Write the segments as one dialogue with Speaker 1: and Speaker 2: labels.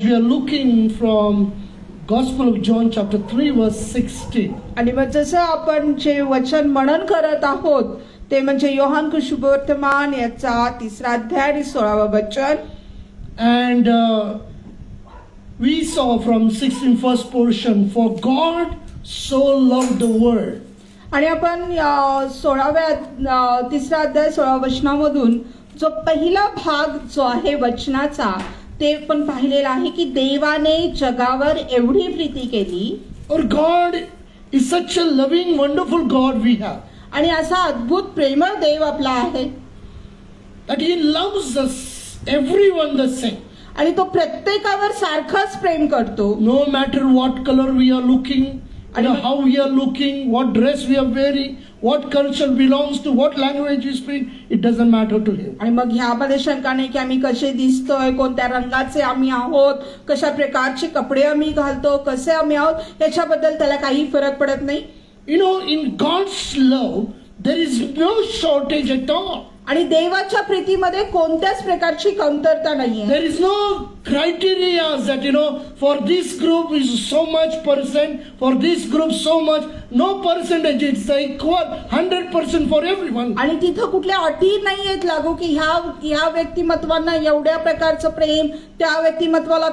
Speaker 1: We are looking from Gospel of John chapter 3 verse 16.
Speaker 2: आणि मग जसं आपण जे वचन मनन करत आहोत ते म्हणजे योहान शुभवर्तमान याचा 3रा अध्याय आणि 16वा वचन.
Speaker 1: And we saw from 16 first portion, for God so loved the world.
Speaker 2: आणि आपण 3रा अध्याय 16 वचनामधून जो पहिला भाग जो आहे वचनाचा ते पण पाहिलेला आहे की देवाने जगावर एवढी प्रीती केली.
Speaker 1: Our God is such a loving, wonderful God we have.
Speaker 2: आणि असा अद्भुत प्रेमळ देव आपला आहे
Speaker 1: That He loves us, everyone the same.
Speaker 2: आणि तो प्रत्येकावर सारखाच प्रेम करतो.
Speaker 1: No matter what color we are looking, how we are looking, what dress we are wearing, what culture belongs to, what language we speak, it doesn't matter to Him.
Speaker 2: आणि मग ह्यामध्ये शंका नाही की आम्ही कसे दिसतोय, कोणत्या रंगाचे आम्ही आहोत, कशा प्रकारचे कपडे आम्ही घालतो, कसे आम्ही आहोत, याच्याबद्दल त्याला काही फरक पडत नाही.
Speaker 1: You know, in God's love, there is no shortage at all.
Speaker 2: आणि देवाच्या प्रीतीमध्ये कोणत्याच प्रकारची कमतरता नाहीये.
Speaker 1: There is no criteria that, for this group is so much percent, for this group so much. No percentage, it's equal 100% for everyone.
Speaker 2: आणि तिथं कुठल्या अटी नाहीयेत लागू की ह्या व्यक्तिमत्वांना एवढ्या प्रकारचं प्रेम, त्या व्यक्तिमत्वाला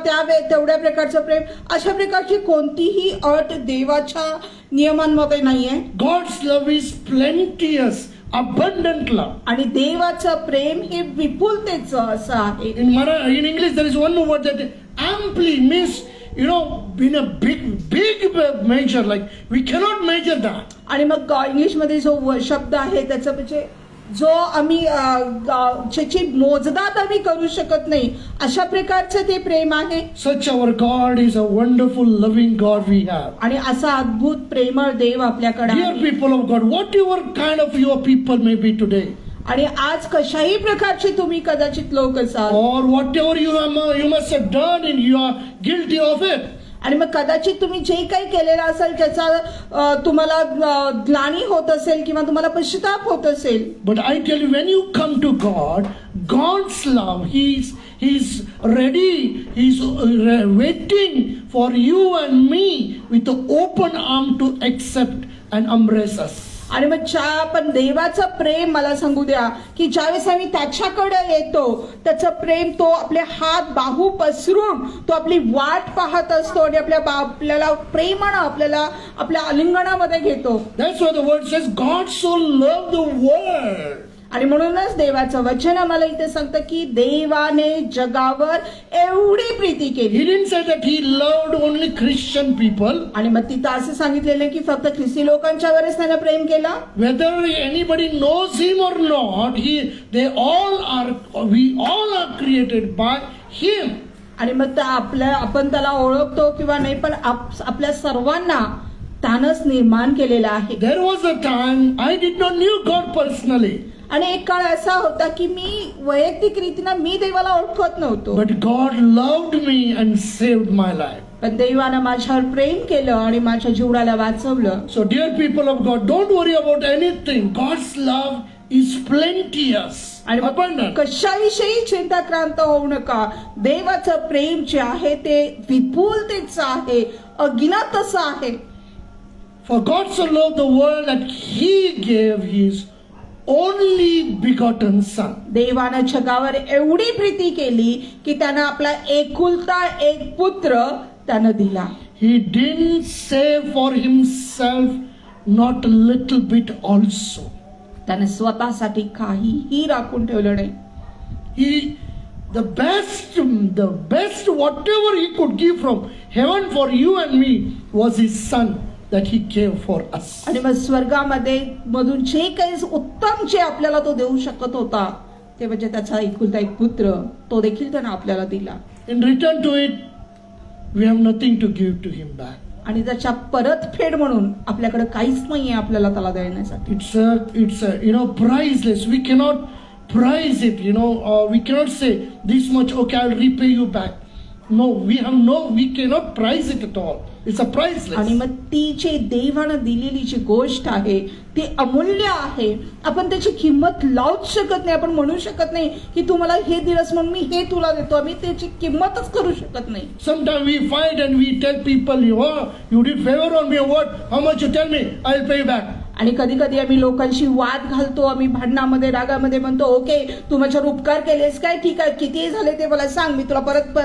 Speaker 2: तेवढ्या प्रकारचं प्रेम, अशा प्रकारची कोणतीही अट देवाच्या नियमांमध्ये नाहीये.
Speaker 1: God's love is plenteous, abundant love.
Speaker 2: आणि देवाचं प्रेम हे विपुलतेचं असं आहे.
Speaker 1: In English there is one more word that amply means, in a big measure, like we cannot measure that.
Speaker 2: आणि मग इंग्लिश मध्ये जो शब्द आहे त्याचं म्हणजे जो आम्ही ज्याची मोजदाद आम्ही करू शकत नाही अशा प्रकारचं ते प्रेम आहे.
Speaker 1: Such our God is a wonderful, loving God we have.
Speaker 2: आणि असा अद्भुत प्रेमळ देव आपल्याकडे आहे.
Speaker 1: Dear people of God, whatever kind of your people may be today,
Speaker 2: आणि आज कशाही प्रकारचे तुम्ही कदाचित लोक असाल,
Speaker 1: or whatever you must have done and you are guilty of it.
Speaker 2: आणि मग कदाचित तुम्ही जे काही केलेलं असेल त्याचा तुम्हाला ग्लानी होत असेल किंवा तुम्हाला पश्चाताप होत असेल.
Speaker 1: But I tell you, when you come to God, God's love, He's ready, He's waiting for you and me with an open arm to accept and embrace us.
Speaker 2: आणि मग आपण देवाचं प्रेम, मला सांगू द्या की ज्यावेळेस आम्ही त्याच्याकडे येतो त्याचं प्रेम तो आपले हात बाहू पसरून तो आपली वाट पाहत असतो आणि आपल्याला प्रेमानं आपल्या आलिंगनामध्ये घेतो.
Speaker 1: That's why the word says God so loved the world.
Speaker 2: आणि म्हणूनच देवाचं वचन आम्हाला इथे सांगतं की देवाने जगावर एवढी प्रीती केली.
Speaker 1: He didn't say that He loved only Christian people.
Speaker 2: आणि मग तिथं असं सांगितलेलं की फक्त ख्रिस्ती लोकांच्यावरच त्याने प्रेम केलं.
Speaker 1: Whether anybody knows Him or not, we all are created by Him.
Speaker 2: आणि मग आपण त्याला ओळखतो किंवा नाही, पण आपल्या सर्वांना त्यानंच निर्माण केलेलं आहे.
Speaker 1: There was a time I did not knew God personally.
Speaker 2: आणि एक काळ असा होता की मी वैयक्तिक रीतीनं मी देवाला ओळखत नव्हतो.
Speaker 1: But God loved me and saved my life.
Speaker 2: पण देवानं माझ्यावर प्रेम केलं आणि माझ्या जीवनाला वाचवलं.
Speaker 1: So dear people of God, don't worry about anything. God's love is plenteous.
Speaker 2: आणि कशाविषयी चिंताक्रांत होऊ नका. देवाचं प्रेम जे आहे ते विपुलतेचं आहे, अगिनत असं आहे.
Speaker 1: For God so loved the world that He gave His only begotten Son.
Speaker 2: देवानं जगावर एवढी प्रीती केली की त्यानं आपला एकुलता एक पुत्र त्यानं दिला.
Speaker 1: He didn't save for Himself not a little bit also.
Speaker 2: त्यानं स्वतःसाठी काहीही राखून ठेवलं नाही.
Speaker 1: The best whatever He could give from heaven for you and me was His Son that He gave for us.
Speaker 2: आणि मग स्वर्गामध्ये मधून जे काही उत्तम जे आपल्याला तो देऊ शकत होता ते म्हणजे त्याचा एकुलता एक पुत्र, तो देखील त्यानं आपल्याला दिला.
Speaker 1: In return to it, we have nothing to give to Him back.
Speaker 2: आणि त्याच्या परतफेड म्हणून आपल्याकडे काहीच नाहीये आपल्याला त्याला देण्यासाठी.
Speaker 1: It's priceless. We cannot price it. We cannot say this much. Okay, I'll repay you back. No, we cannot price it at all. It's a priceless.
Speaker 2: आणि मग ती जी देवानं दिलेली जी गोष्ट आहे ती अमूल्य आहे. आपण त्याची किंमत लावूच शकत नाही. आपण म्हणू शकत नाही की तू मला हे दिलंस म्हणून मी हे तुला देतो. आम्ही त्याची किंमतच करू शकत नाही.
Speaker 1: Sometimes we fight and we tell people, you did favor on me or what? How much you tell me? I'll pay you back.
Speaker 2: आणि कधी कधी आम्ही लोकांशी वाद घालतो. आम्ही भांडणामध्ये रागामध्ये म्हणतो, ओके तू माझ्यावर उपकार केलेस काय, ठीक आहे, किती झाले ते मला सांग, मी तुला परत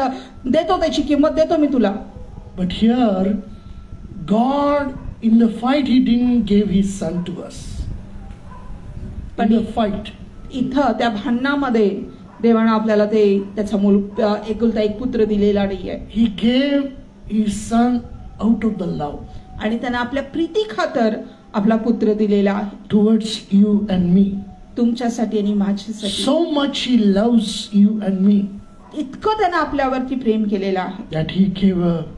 Speaker 2: देतो, त्याची किंमत देतो मी तुला.
Speaker 1: But here, God in the fight, He didn't give His Son to us. In the fight.
Speaker 2: इथं त्या भांडणामध्ये देवानं आपल्याला ते त्याचा एकुलता एक पुत्र दिलेला नाहीये.
Speaker 1: He gave His Son out of the love.
Speaker 2: आणि त्यानं आपल्या प्रीती खातर आपला पुत्र दिलेला आहे.
Speaker 1: Towards you and me.
Speaker 2: तुमच्यासाठी आणि माझ्यासाठी.
Speaker 1: So much He loves you and me.
Speaker 2: इतकं त्यानं आपल्यावरती प्रेम केलेलं आहे.
Speaker 1: That He gave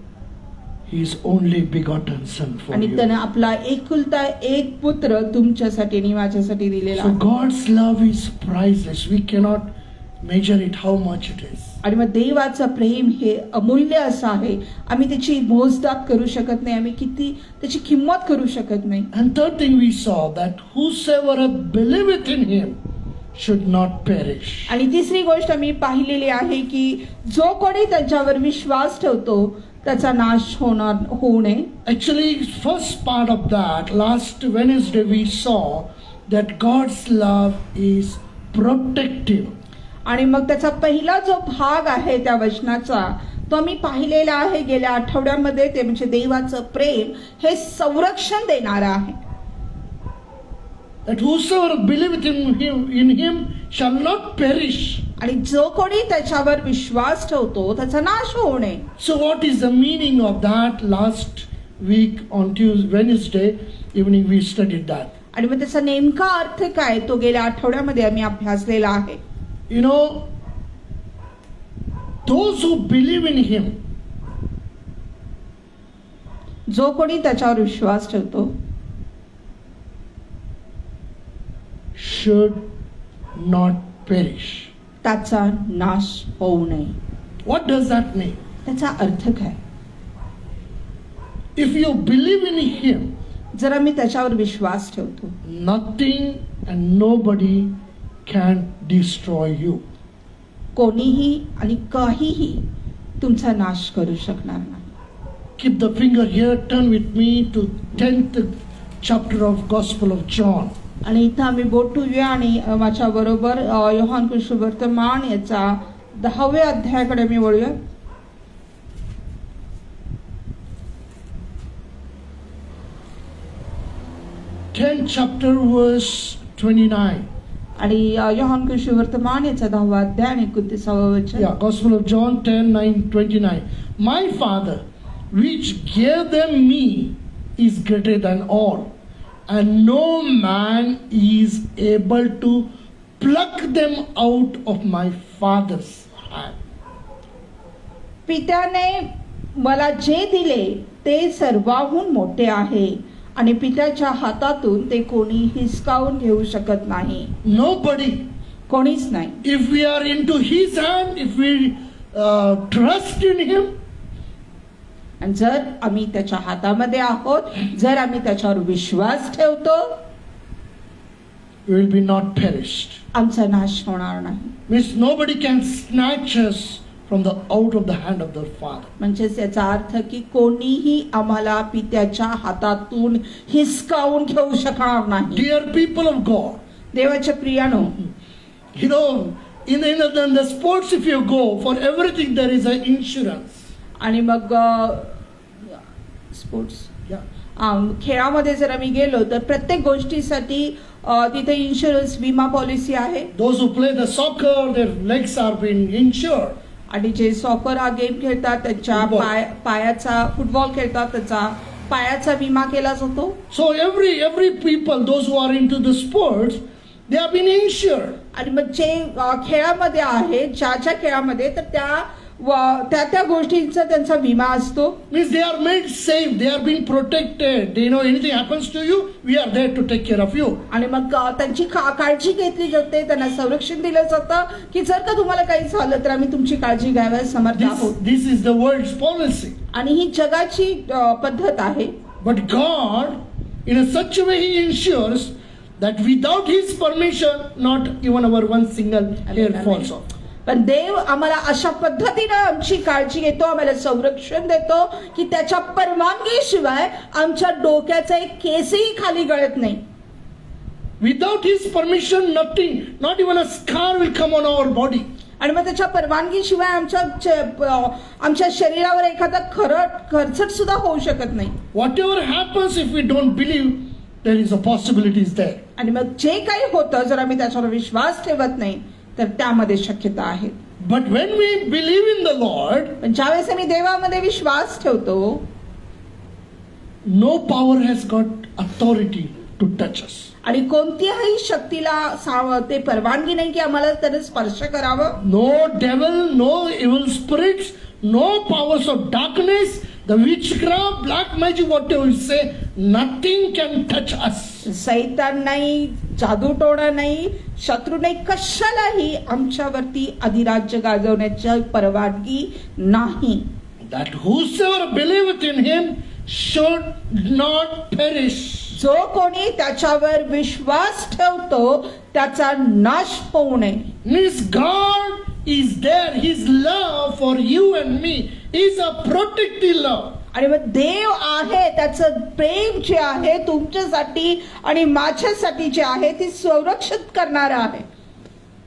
Speaker 1: His only begotten Son for
Speaker 2: आणि
Speaker 1: you.
Speaker 2: त्यानं आपला एकुलता एक पुत्र तुमच्यासाठी आणि माझ्यासाठी दिलेला
Speaker 1: So
Speaker 2: आहे.
Speaker 1: God's love is priceless. We cannot measure it how much it is.
Speaker 2: आणि मग देवाचं प्रेम हे अमूल्य असं आहे. आम्ही त्याची मोजदाद करू शकत नाही. आम्ही किती त्याची किंमत करू शकत नाही.
Speaker 1: And third thing we saw that whosoever believeth in Him should not perish.
Speaker 2: आणि तिसरी गोष्ट आम्ही पाहिलेली आहे की जो कोणी त्याच्यावर विश्वास ठेवतो त्याचा नाश होऊ नये.
Speaker 1: Actually, first part of that, last Wednesday we saw that God's love is protective.
Speaker 2: आणि मग त्याचा पहिला जो भाग आहे त्या वचनाचा तो आम्ही पाहिलेला आहे गेल्या आठवड्यामध्ये. ते म्हणजे देवाचं प्रेम हे संरक्षण देणारं आहे.
Speaker 1: That whosoever believeth in him shall not perish.
Speaker 2: आणि जो कोणी त्याच्यावर विश्वास ठेवतो त्याचा नाश होऊ नये.
Speaker 1: So what is the meaning of that? Last week on Wednesday evening we studied that.
Speaker 2: आणि मग त्याचा नेमका अर्थ काय तो गेल्या आठवड्यामध्ये आम्ही अभ्यासलेला आहे.
Speaker 1: You know, those who believe in Him,
Speaker 2: जो कोणी त्याच्यावर विश्वास ठेवतो
Speaker 1: should not perish.
Speaker 2: त्याचा नाश होऊ नये.
Speaker 1: What does that mean?
Speaker 2: त्याचा अर्थ काय?
Speaker 1: If you believe in Him,
Speaker 2: जर आम्ही त्याच्यावर विश्वास ठेवतो
Speaker 1: nothing and nobody can destroy you.
Speaker 2: कोणीही आणि काहीही तुमचा नाश करू शकणार नाही.
Speaker 1: Keep the finger here. Turn with me to 10th chapter of Gospel of John.
Speaker 2: आणि इथं आम्ही बोट ठेवूया आणि माझ्या बरोबर योहान सुवर्तमान याचा 10व्या अध्यायाकडे मी वळूया.
Speaker 1: Chapter verse 29.
Speaker 2: आणि योहान सुवर्तमान याचा 10वा अध्याय आणि 29वा वचन.
Speaker 1: Yeah, Gospel of John 10:29. My Father, which gave them me, is greater than all, and no man is able to pluck them out of my Father's hand.
Speaker 2: पित्याने मला जे दिले ते सर्वाहून मोठे आहे आणि पित्याच्या हातातून ते कोणी हिसकावून घेऊ शकत नाही.
Speaker 1: Nobody.
Speaker 2: कोणीच नाही.
Speaker 1: If we are into His hand, if we trust in Him,
Speaker 2: आणि जर आम्ही त्याच्या हातामध्ये आहोत, जर आम्ही त्याच्यावर विश्वास ठेवतो,
Speaker 1: we will be not perished.
Speaker 2: आमचा नाश होणार नाही.
Speaker 1: Means nobody can snatch us from the out of the hand of the Father.
Speaker 2: म्हणजे याचा अर्थ की कोणीही आम्हाला पित्याच्या हातातून हिसकावून घेऊ शकणार नाही.
Speaker 1: Dear people of God,
Speaker 2: देवाच्या प्रियानो,
Speaker 1: you know, in the sports, if you go, for everything there is an insurance.
Speaker 2: आणि मग स्पोर्ट्स
Speaker 1: Yeah.
Speaker 2: खेळामध्ये जर आम्ही गेलो तर प्रत्येक गोष्टीसाठी तिथे इन्शुरन्स विमा पॉलिसी आहे.
Speaker 1: Those who play the soccer, their legs are being insured.
Speaker 2: आणि जे सॉकर हा गेम खेळतात त्यांच्या पायाचा, फुटबॉल खेळतात त्याचा पायाचा विमा केला जातो.
Speaker 1: So every people, those who are into the sports, they have been insured.
Speaker 2: आणि मग जे खेळामध्ये आहे, ज्या खेळामध्ये तर त्या त्या त्या गोष्टींचा त्यांचा विमा असतो.
Speaker 1: Means they are made safe, they are being protected. You know, anything happens to you, we are there to take care of you.
Speaker 2: आणि मग त्यांची काळजी घेतली जाते, त्यांना संरक्षण दिलं जातं की जर का तुम्हाला काही झालं तर आम्ही तुमची काळजी घ्यायला समर्थ आहोत.
Speaker 1: This is the world's policy.
Speaker 2: आणि ही जगाची पद्धत आहे.
Speaker 1: But God, in a such a way, He ensures that without His permission, not even our one single hair falls off.
Speaker 2: पण देव आम्हाला अशा पद्धतीने आमची काळजी घेतो, आम्हाला संरक्षण देतो की त्याच्या परवानगीशिवाय आमच्या डोक्याचा एक केसही खाली गळत नाही.
Speaker 1: Without His permission, nothing, not even a scar will come on our body.
Speaker 2: आणि मग त्याच्या परवानगीशिवाय आमच्या शरीरावर एखादा खरचट सुद्धा होऊ शकत नाही.
Speaker 1: Whatever happens, if we don't believe, there is a possibility is there.
Speaker 2: आणि मग जे काही होतं जर आम्ही त्याच्यावर विश्वास ठेवत नाही तर त्यामध्ये शक्यता आहे.
Speaker 1: But when we believe in the Lord,
Speaker 2: पण ज्यावेळेस आम्ही देवामध्ये विश्वास ठेवतो,
Speaker 1: no power has got authority to touch us.
Speaker 2: आणि कोणत्याही शक्तीला ते परवानगी नाही की आम्हाला त्याने स्पर्श करावं.
Speaker 1: No devil, no evil spirits, no powers of darkness, the witchcraft, black magic, whatever you say, nothing can touch us.
Speaker 2: सैतान नाही, जादूटोणा नाही, शत्रू नाही, कशालाही आमच्यावरती अधिराज्य गाजवण्याची परवानगी नाही.
Speaker 1: That whosoever believeth in Him should not perish.
Speaker 2: जो कोणी त्याच्यावर विश्वास ठेवतो त्याचा नाश होऊ नये.
Speaker 1: Means God is there. His love for you and me is a protective love.
Speaker 2: आणि मग देव आहे, त्याचं प्रेम जे आहे तुमच्यासाठी आणि माझ्यासाठी जे आहे ते संरक्षित करणारं आहे.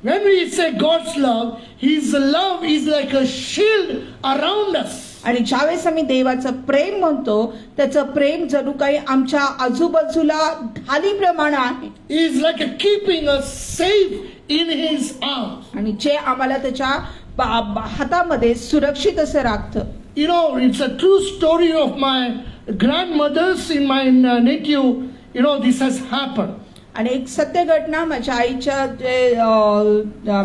Speaker 1: When we say God's love, His love is like a shield around us.
Speaker 2: आणि ज्यावेळेस आम्ही देवाचं प्रेम म्हणतो त्याचं प्रेम जणू काही आमच्या आजूबाजूला ढालीप्रमाणे आहे.
Speaker 1: He is like a keeping us safe in His arms.
Speaker 2: आणि जे आम्हाला त्याच्या हातामध्ये सुरक्षित असं राखतं.
Speaker 1: You know, it's a true story of my grandmothers in my native. You know, this has happened.
Speaker 2: आणि एक सत्य घटना माझ्या आईच्या जे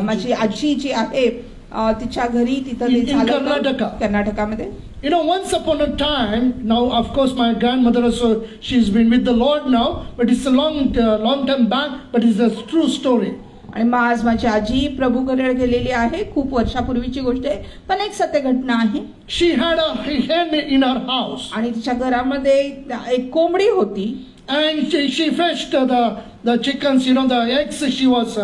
Speaker 2: माझी आजी जी आहे तिच्या घरी तिथं कर्नाटकामध्ये.
Speaker 1: You know, once upon a time, now of course my grandmother also, she's been with the Lord now, but it's a long time back, but it's a true story.
Speaker 2: आणि मग आज माझी आजी प्रभूकडे गेलेली आहे, खूप वर्षापूर्वीची गोष्ट आहे, पण एक सत्य घटना आहे.
Speaker 1: She had a hen in her house.
Speaker 2: आणि तिच्या घरामध्ये एक कोंबडी होती.
Speaker 1: And she fetched the chickens, you know, the eggs she was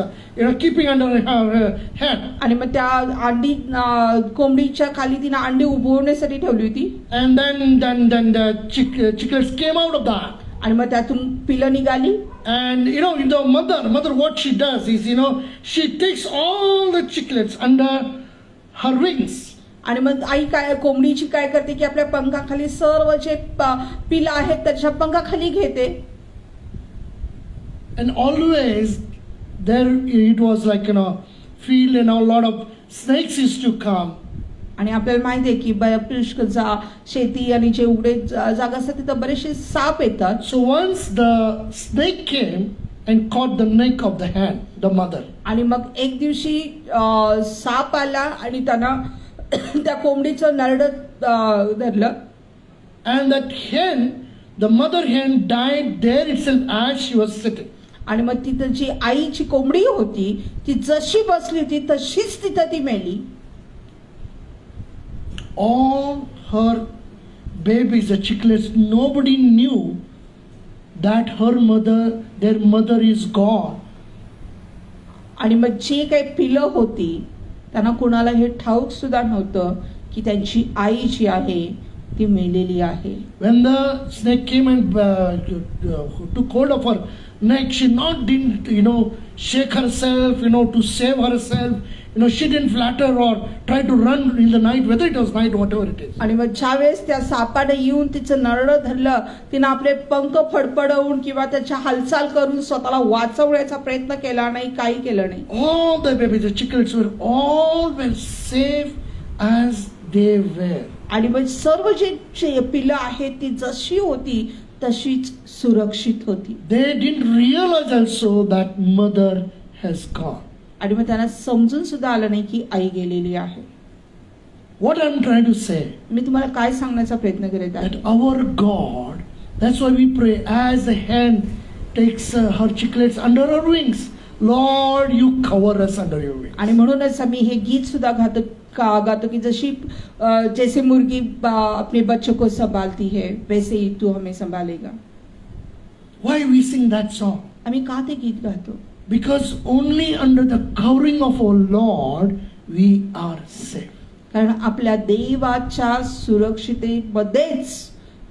Speaker 1: keeping under her head.
Speaker 2: आणि मग त्या अंडी कोंबडीच्या खाली तिने अंडी उबवण्यासाठी ठेवली होती.
Speaker 1: And then the chickens came out of that.
Speaker 2: आणि मग त्यातून पिलं निघाली.
Speaker 1: And you know, the mother what she does is, you know, she takes all the chicklets under her wings.
Speaker 2: आणि मग आई कोंबडीची काय करते की आपल्या पंखाखाली सर्व जे पिलं आहेत त्याच्या पंखाखाली घेते.
Speaker 1: And always there it was like, you know, field and a lot of snakes used to come.
Speaker 2: आणि आपल्याला माहिती आहे की पुष्कळ शेती आणि जे उघडे जागा असतात तिथं बरेचसे साप येतात.
Speaker 1: So once the snake came and caught the neck of the hen, the mother.
Speaker 2: आणि मग एक दिवशी साप आला आणि त्यानं त्या कोंबडीचं नरड धरलं.
Speaker 1: And that hen, the mother hen died there itself as she was sitting.
Speaker 2: आणि मग तिथं जी आईची कोंबडी होती ती जशी बसली होती तशीच तिथं ती मेली.
Speaker 1: All her babies, the chicklets, nobody knew that their mother is gone.
Speaker 2: आणि मग जी काही पिलं होती त्यांना कुणाला हे ठाऊक सुद्धा नव्हतं की त्यांची आई जी आहे ती मेलेली आहे.
Speaker 1: When the snake came and took hold of her neck, she didn't, you know, shake herself, you know, to save herself. You know, she didn't flatter or try to run in the night, whether it was night, whatever it is.
Speaker 2: आणि मग ज्यावेळेस त्या सापाने येऊन तिचं नरड धरलं तिनं आपले पंख फडफडवून किंवा त्याच्या हालचाल करून स्वतःला वाचवण्याचा प्रयत्न केला नाही, काही केलं नाही.
Speaker 1: All the babies, the chicklets were safe as they were.
Speaker 2: आणि मग सर्व जे पिलं आहेत ती जशी होती तशीच सुरक्षित होती.
Speaker 1: They didn't realize also that mother has gone.
Speaker 2: आणि मग त्यांना समजून सुद्धा आलं नाही की आई गेलेली आहे.
Speaker 1: What I'm trying to say,
Speaker 2: मी तुम्हाला काय सांगण्याचा प्रयत्न करीत आहे
Speaker 1: that our God, that's why we pray, as the hen takes her chicklets under her wings, Lord, you cover us under your wings.
Speaker 2: आणि म्हणूनच आम्ही हे गीत सुद्धा गातो की जशी जैसे मुर्गी अपने बच्चों को संभालती है वैसे ही तू हमें संभालेगा.
Speaker 1: Why we sing that song?
Speaker 2: आम्ही का ते गीत गातो?
Speaker 1: Because only under the covering of our Lord we are safe.
Speaker 2: कारण आपल्या देवाच्या सुरक्षिततेमध्येच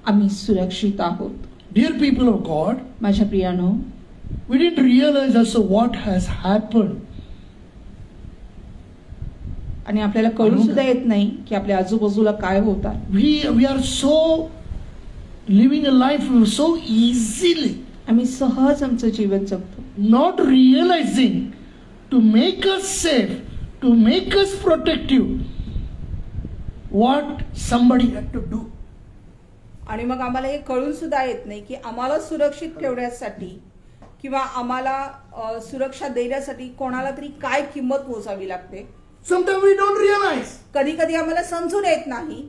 Speaker 2: आम्ही सुरक्षित आहोत.
Speaker 1: Dear people of God,
Speaker 2: माझ्या प्रियानो,
Speaker 1: we didn't realize also what has happened.
Speaker 2: आणि आपल्याला कळून सुद्धा येत नाही की आपल्या आजूबाजूला काय होतात.
Speaker 1: We are so living a life so easily,
Speaker 2: आम्ही सहज आमचं जीवन जगतो,
Speaker 1: not realizing to make us safe, to make us protective, what somebody had to do.
Speaker 2: आणि मग आम्हाला हे कळून सुद्धा येत नाही की आम्हाला सुरक्षित ठेवण्यासाठी किंवा आम्हाला सुरक्षा देण्यासाठी कोणाला तरी काय किंमत मोजावी लागते.
Speaker 1: Sometimes we don't realize.
Speaker 2: कधी कधी आम्हाला समजून येत नाही.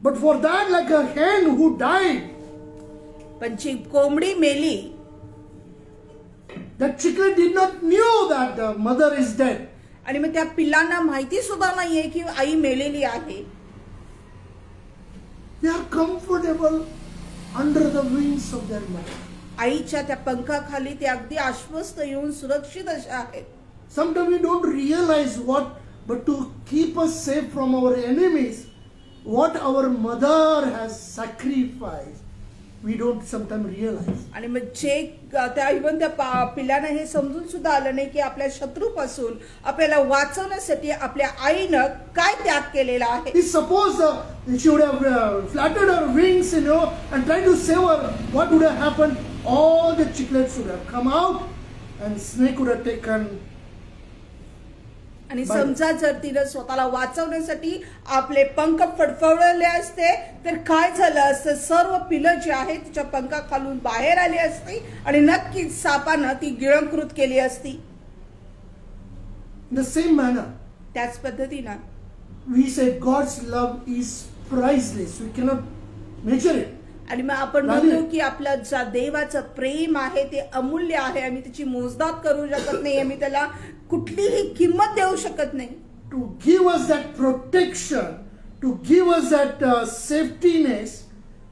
Speaker 1: But for that, like a hen who died,
Speaker 2: पण जी कोंबडी मेली,
Speaker 1: that chicklet did not knew that the mother is dead.
Speaker 2: आणि मग त्या पिल्लांना माहिती सुद्धा नाहीये की आई मेलेली आहे.
Speaker 1: They are comfortable under the wings of their mother.
Speaker 2: आईच्या त्या पंखाखाली ते अगदी आश्वस्त येऊन सुरक्षित असे आहेत.
Speaker 1: Sometimes we don't realize what, but to keep us safe from our enemies, what our mother has sacrificed, we don't sometimes realize.
Speaker 2: आणि मग जे त्या इव्हन त्या पिल्लांना हे समजून सुद्धा आलं नाही की आपल्या शत्रूपासून आपल्याला वाचवण्यासाठी आपल्या आईनं काय त्याग केलेला आहे.
Speaker 1: Suppose she would have flattened her wings, and tried to save her, what would have happened? All the chicklets would have come out, and snake would have taken.
Speaker 2: आणि समजा जर तिने स्वतःला वाचवण्यासाठी आपले पंख फडफडले असते तर काय झालं असतं? सर्व पिलं जी आहेत तिच्या पंखाखालून बाहेर आली असती आणि नक्कीच सापानं ती गिळंकृत केली असती.
Speaker 1: In the same manner,
Speaker 2: त्याच पद्धतीनं
Speaker 1: we say God's love is priceless. We cannot measure it.
Speaker 2: आणि मग आपण म्हणतो की आपलं ज्या देवाचं प्रेम आहे ते अमूल्य आहे. आम्ही त्याची मोजदाद करू शकत नाही, आम्ही त्याला कुठलीही किंमत देऊ शकत नाही.
Speaker 1: To give us that protection, to give us that safetyness,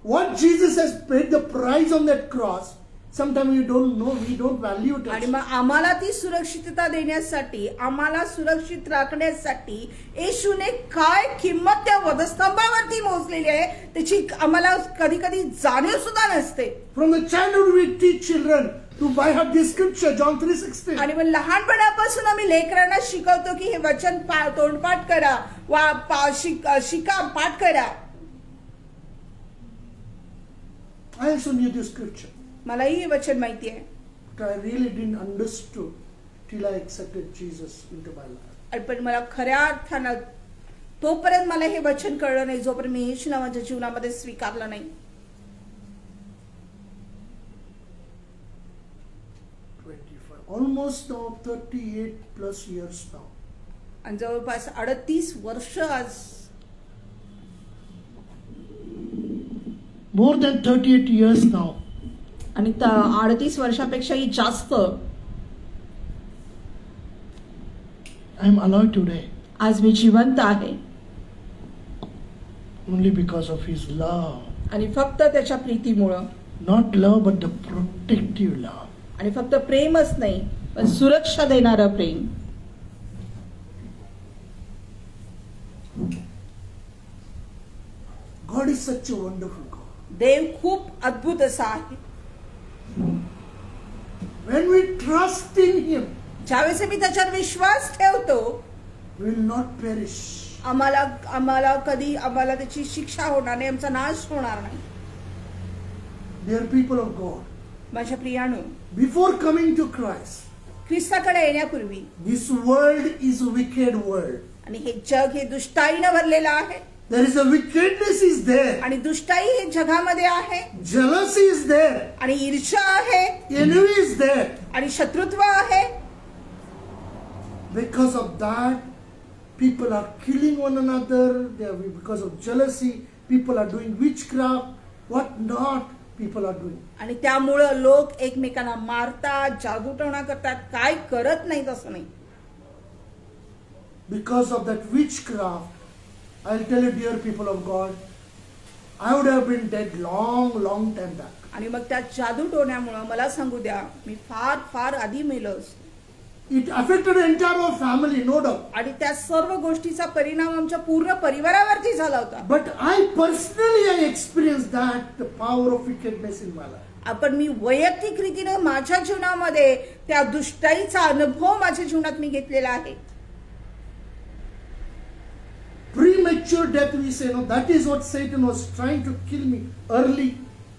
Speaker 1: what Jesus has paid the price on that cross, sometimes we don't know, we don't value it.
Speaker 2: आणि मग आम्हाला ती सुरक्षितता देण्यासाठी, आम्हाला सुरक्षित राखण्यासाठी येशूने काय किंमत त्या वधस्तंभावरती मोजलेली आहे त्याची आम्हाला कधी कधी जाणीव सुद्धा नसते.
Speaker 1: From the childhood we teach children to by heart this scripture, John 3:16.
Speaker 2: आणि मग लहानपणापासून आम्ही लेकरांना शिकवतो की हे वचन तोंडपाठ करा वा शिका पाठ करा.
Speaker 1: I also knew this scripture.
Speaker 2: मलाही हे वचन माहिती आहे.
Speaker 1: But I really didn't understood till I accepted Jesus into my life.
Speaker 2: पण मला खऱ्या अर्थानं तोपर्यंत मला हे वचन कळलं नाही जोपर्यंत मी येशू माझ्या जीवनामध्ये स्वीकारलं नाही.
Speaker 1: 25, almost now 38 plus years now.
Speaker 2: आणि जवळपास 38 वर्ष आज.
Speaker 1: More than 38 years now.
Speaker 2: आणि 38 वर्षापेक्षाही जास्त
Speaker 1: I am alive today.
Speaker 2: आज मी जिवंत आहे.
Speaker 1: Only because of His love.
Speaker 2: आणि फक्त त्याच्या प्रीतीमुळं.
Speaker 1: Not love but the protective love.
Speaker 2: आणि फक्त प्रेमच नाही पण सुरक्षा देणारं प्रेम.
Speaker 1: God is such a wonderful God.
Speaker 2: देव खूप अद्भुत असा आहे.
Speaker 1: When we trust in Him,
Speaker 2: ज्यावेळेस मी त्याच्यावर विश्वास ठेवतो,
Speaker 1: we will not perish.
Speaker 2: आम्हाला कधी आम्हाला त्याची शिक्षा होणार नाही, आमचा नाश होणार नाही.
Speaker 1: Dear people of God,
Speaker 2: माझ्या प्रियानो,
Speaker 1: before coming to Christ,
Speaker 2: ख्रिस्ताकडे येण्यापूर्वी
Speaker 1: this world is a wicked world.
Speaker 2: आणि हे जग हे दुष्टाईने भरलेलं आहे.
Speaker 1: There is a wickedness is there.
Speaker 2: आणि दुष्टाई हे जगामध्ये आहे.
Speaker 1: Jealousy is there.
Speaker 2: आणि ईर्ष्या आहे.
Speaker 1: Envy is there.
Speaker 2: आणि शत्रुत्व आहे.
Speaker 1: Because of that, People are killing one another. They are, because of jealousy. People are doing witchcraft. What not people are doing.
Speaker 2: आणि त्यामुळं लोक एकमेकांना मारतात, जादूटोणा करतात, काय करत नाहीत असं नाही.
Speaker 1: Because of that witchcraft, I'll tell you, dear people of God, I would have been dead long time back.
Speaker 2: आणि मग त्या जादूटोण्यामुळं मला सांगू द्या, मी फार आधी मेलो असतो.
Speaker 1: It affected the entire family, no doubt.
Speaker 2: आणि त्या सर्व गोष्टीचा परिणाम आमच्या पूर्ण परिवारावरती झाला होता.
Speaker 1: But I personally experienced that, the power of wickedness in my life.
Speaker 2: आपण मी वैयक्तिक रीतीने माझ्या जीवनामध्ये त्या दुष्टाईचा अनुभव माझ्या जीवनात मी घेतलेला आहे.
Speaker 1: Premature death, we say, no, that is what Satan was trying to kill me early.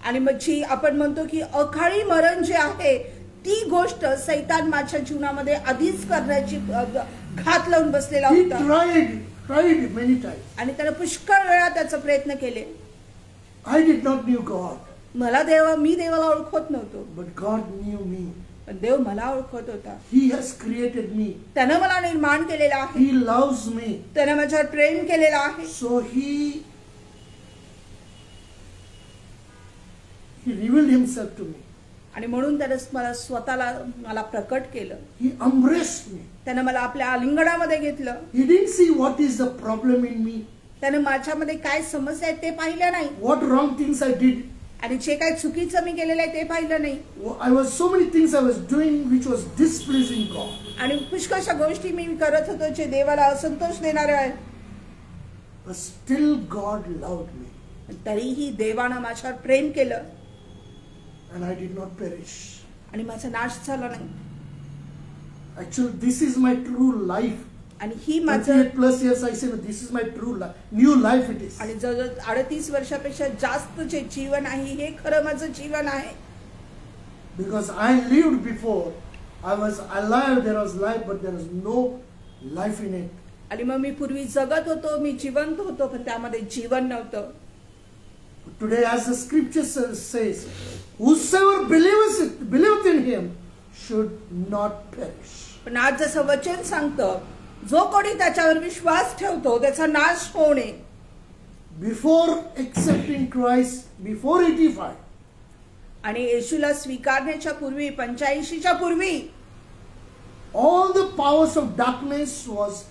Speaker 2: आणि मग जी आपण म्हणतो की अकाळी मरण जे आहे ती गोष्ट सैतान माझ्या जीवनामध्ये आधीच करण्याची घात लावून बसलेला
Speaker 1: He
Speaker 2: होता.
Speaker 1: tried many times.
Speaker 2: आणि त्याने पुष्कळ वेळा त्याचा प्रयत्न केले.
Speaker 1: I did not knew God.
Speaker 2: मी देवाला ओळखत नव्हतो.
Speaker 1: But God knew me.
Speaker 2: पण देव मला ओळखत होता.
Speaker 1: He has created me.
Speaker 2: त्याने मला निर्माण केलेला आहे.
Speaker 1: He loves me.
Speaker 2: त्याने माझ्यावर प्रेम केलेला आहे.
Speaker 1: So he revealed himself to me.
Speaker 2: आणि म्हणून त्याने मला प्रकट केलं.
Speaker 1: He embraced me.
Speaker 2: त्याने मला आपल्या आलिंगनामध्ये घेतलं.
Speaker 1: He didn't see what is the problem in me.
Speaker 2: त्याने माझ्यामध्ये काय समस्या आहेत ते पाहिलं नाही.
Speaker 1: What wrong things I did.
Speaker 2: आणि जे काय चुकीचं मी केलेलं आहे ते पाहिलं नाही.
Speaker 1: So many things I was doing which was displeasing God.
Speaker 2: आणि पुष्कळशा गोष्टी मी करत होतो जे देवाला असंतोष देणारे आहेत.
Speaker 1: But still God loved me.
Speaker 2: तरीही देवानं माझ्यावर प्रेम केलं.
Speaker 1: And I did not perish.
Speaker 2: आणि माझा नाश झाला नाही.
Speaker 1: Actually, this is my true life.
Speaker 2: आणि ही माझं
Speaker 1: 38+ years I say, no, this is my true life. New life it is.
Speaker 2: आणि जवळ 38 वर्षापेक्षा जास्त जे जीवन आहे हे खरं माझं जीवन आहे.
Speaker 1: Because I lived before, I was alive, there was life, but there was no life in it.
Speaker 2: आणि मग मी पूर्वी जगत होतो, मी जिवंत होतो, पण त्यामध्ये जीवन नव्हतं.
Speaker 1: Today, as the scripture says, whosoever believeth in him should not perish.
Speaker 2: पण आज जसं वचन सांगतं, जो कोणी त्याच्यावर विश्वास ठेवतो त्याचा नाश होऊ नये.
Speaker 1: Before accepting Christ, before 85,
Speaker 2: आणि येशूला स्वीकारण्याच्या पूर्वी 85च्या पूर्वी
Speaker 1: all the powers of darkness was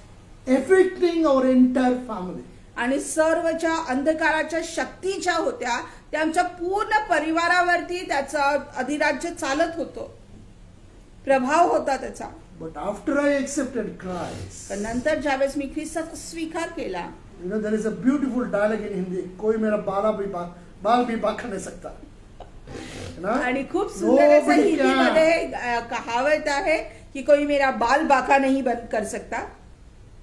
Speaker 1: affecting our entire family.
Speaker 2: आणि सर्वच्या अंधकाराच्या शक्ती ज्या होत्या त्या आमच्या पूर्ण परिवारावरती त्याचा अधिराज्य चालत होतो, प्रभाव होता त्याचा.
Speaker 1: But after I accepted Christ,
Speaker 2: पण नंतर ज्यावेळेस मी ख्रिस्ताचा स्वीकार केला,
Speaker 1: you know, there is a beautiful dialogue in Hindi. कोई मेरा बाल भी बाका नहीं सकता.
Speaker 2: आणि खूप सुंदर असं हिंदीमध्ये कहावत आहे की कोई मेरा बाल बाका नहीं बंद कर सकता.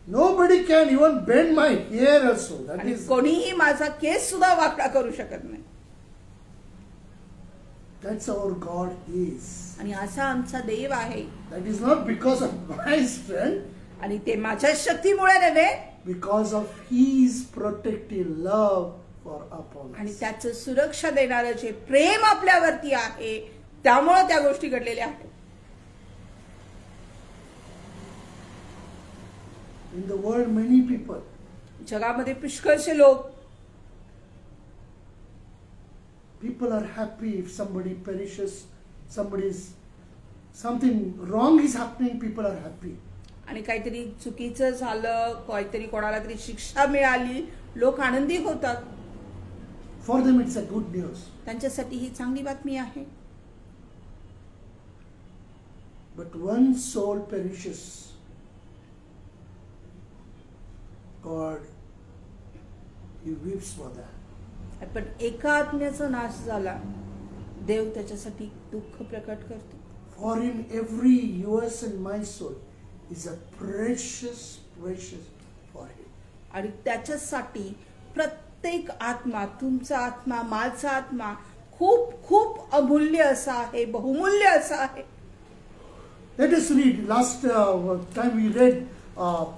Speaker 1: Nobody can even bend my hair also. That is.
Speaker 2: कोणीही माझा केस सुद्धा वाकडा करू शकत नाही.
Speaker 1: That's our God is.
Speaker 2: आणि असा आमचा देव आहे.
Speaker 1: That is not because of my strength.
Speaker 2: आणि ते माझ्या शक्तीमुळे नव्हे,
Speaker 1: because of His protective love for upon us.
Speaker 2: आणि त्याचं सुरक्षा देणारं जे प्रेम आपल्यावरती आहे त्यामुळे त्या गोष्टी घडलेल्या आहेत.
Speaker 1: In the world, many people.
Speaker 2: जगामध्ये पुष्कळशे लोक.
Speaker 1: People are happy if somebody perishes, something wrong is happening, people are happy.
Speaker 2: आणि काहीतरी चुकीचं झालं, काहीतरी कोणाला तरी शिक्षा मिळाली, लोक आनंदी होतात.
Speaker 1: For them it's a good news.
Speaker 2: त्यांच्यासाठी ही चांगली बातमी आहे.
Speaker 1: But one soul perishes, God, He weeps for that.
Speaker 2: पण एका आत्म्याचा नाश झाला, देव त्याच्यासाठी दुःख प्रकट करतो.
Speaker 1: For him, every yours and my soul is a precious for him.
Speaker 2: आणि त्याच्यासाठी प्रत्येक आत्मा, तुमचा आत्मा, माझा आत्मा खूप खूप अमूल्य असा आहे, बहुमूल्य असा आहे.
Speaker 1: Let us read. Last time we read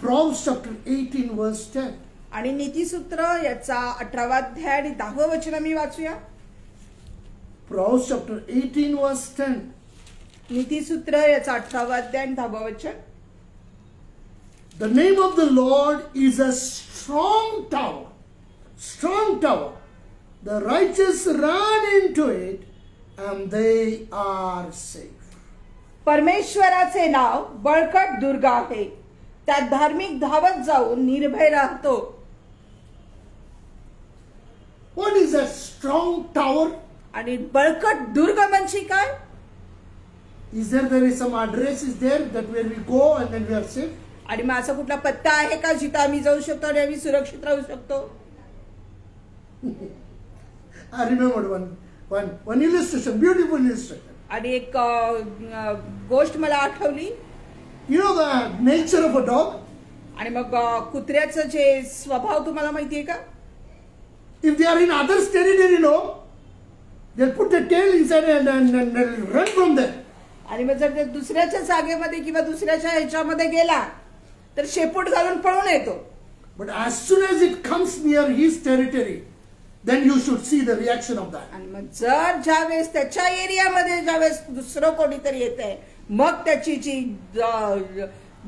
Speaker 1: Proverbs chapter 18 verse 10.
Speaker 2: आणि नीतिसूत्र याचा 18वा अध्याय आणि 10वं वचन मी वाचूया.
Speaker 1: Proverbs chapter 18 verse 10.
Speaker 2: नीतिसूत्र याचा 18वा अध्याय आणि 10वं वचन.
Speaker 1: The name of the Lord is a strong tower. Strong tower. The righteous run into it and they are safe.
Speaker 2: परमेश्वराचे नाव बळकट दुर्ग आहे, त्यात धार्मिक धावत जाऊन निर्भय राहतो.
Speaker 1: What is a strong tower?
Speaker 2: आणि बळकट दुर्ग म्हणजे काय?
Speaker 1: Is there is some address is there that where we go and then we are safe?
Speaker 2: आणि मग असा कुठला पत्ता आहे का जिथे आम्ही जाऊ शकतो आणि आम्ही सुरक्षित राहू शकतो?
Speaker 1: I remember one illustration, beautiful illustration.
Speaker 2: आणि एक गोष्ट मला आठवली.
Speaker 1: You know the nature of a dog?
Speaker 2: आणि मग कुत्र्याचं जे स्वभाव तुम्हाला माहितीये का?
Speaker 1: If they are in others' territory, no, they'll put the tail inside and they'll run from there.
Speaker 2: आणि मग जर ते दुसऱ्याच्या जागेमध्ये किंवा दुसऱ्याच्या ह्याच्यामध्ये गेला तर शेपूट घालून पळून येतो.
Speaker 1: But as soon as it comes near his territory, then you should see the reaction of that.
Speaker 2: आणि मग जर ज्यावेळेस त्याच्या एरियामध्ये ज्यावेळेस दुसरं कोणीतरी येत आहे मग त्याची जी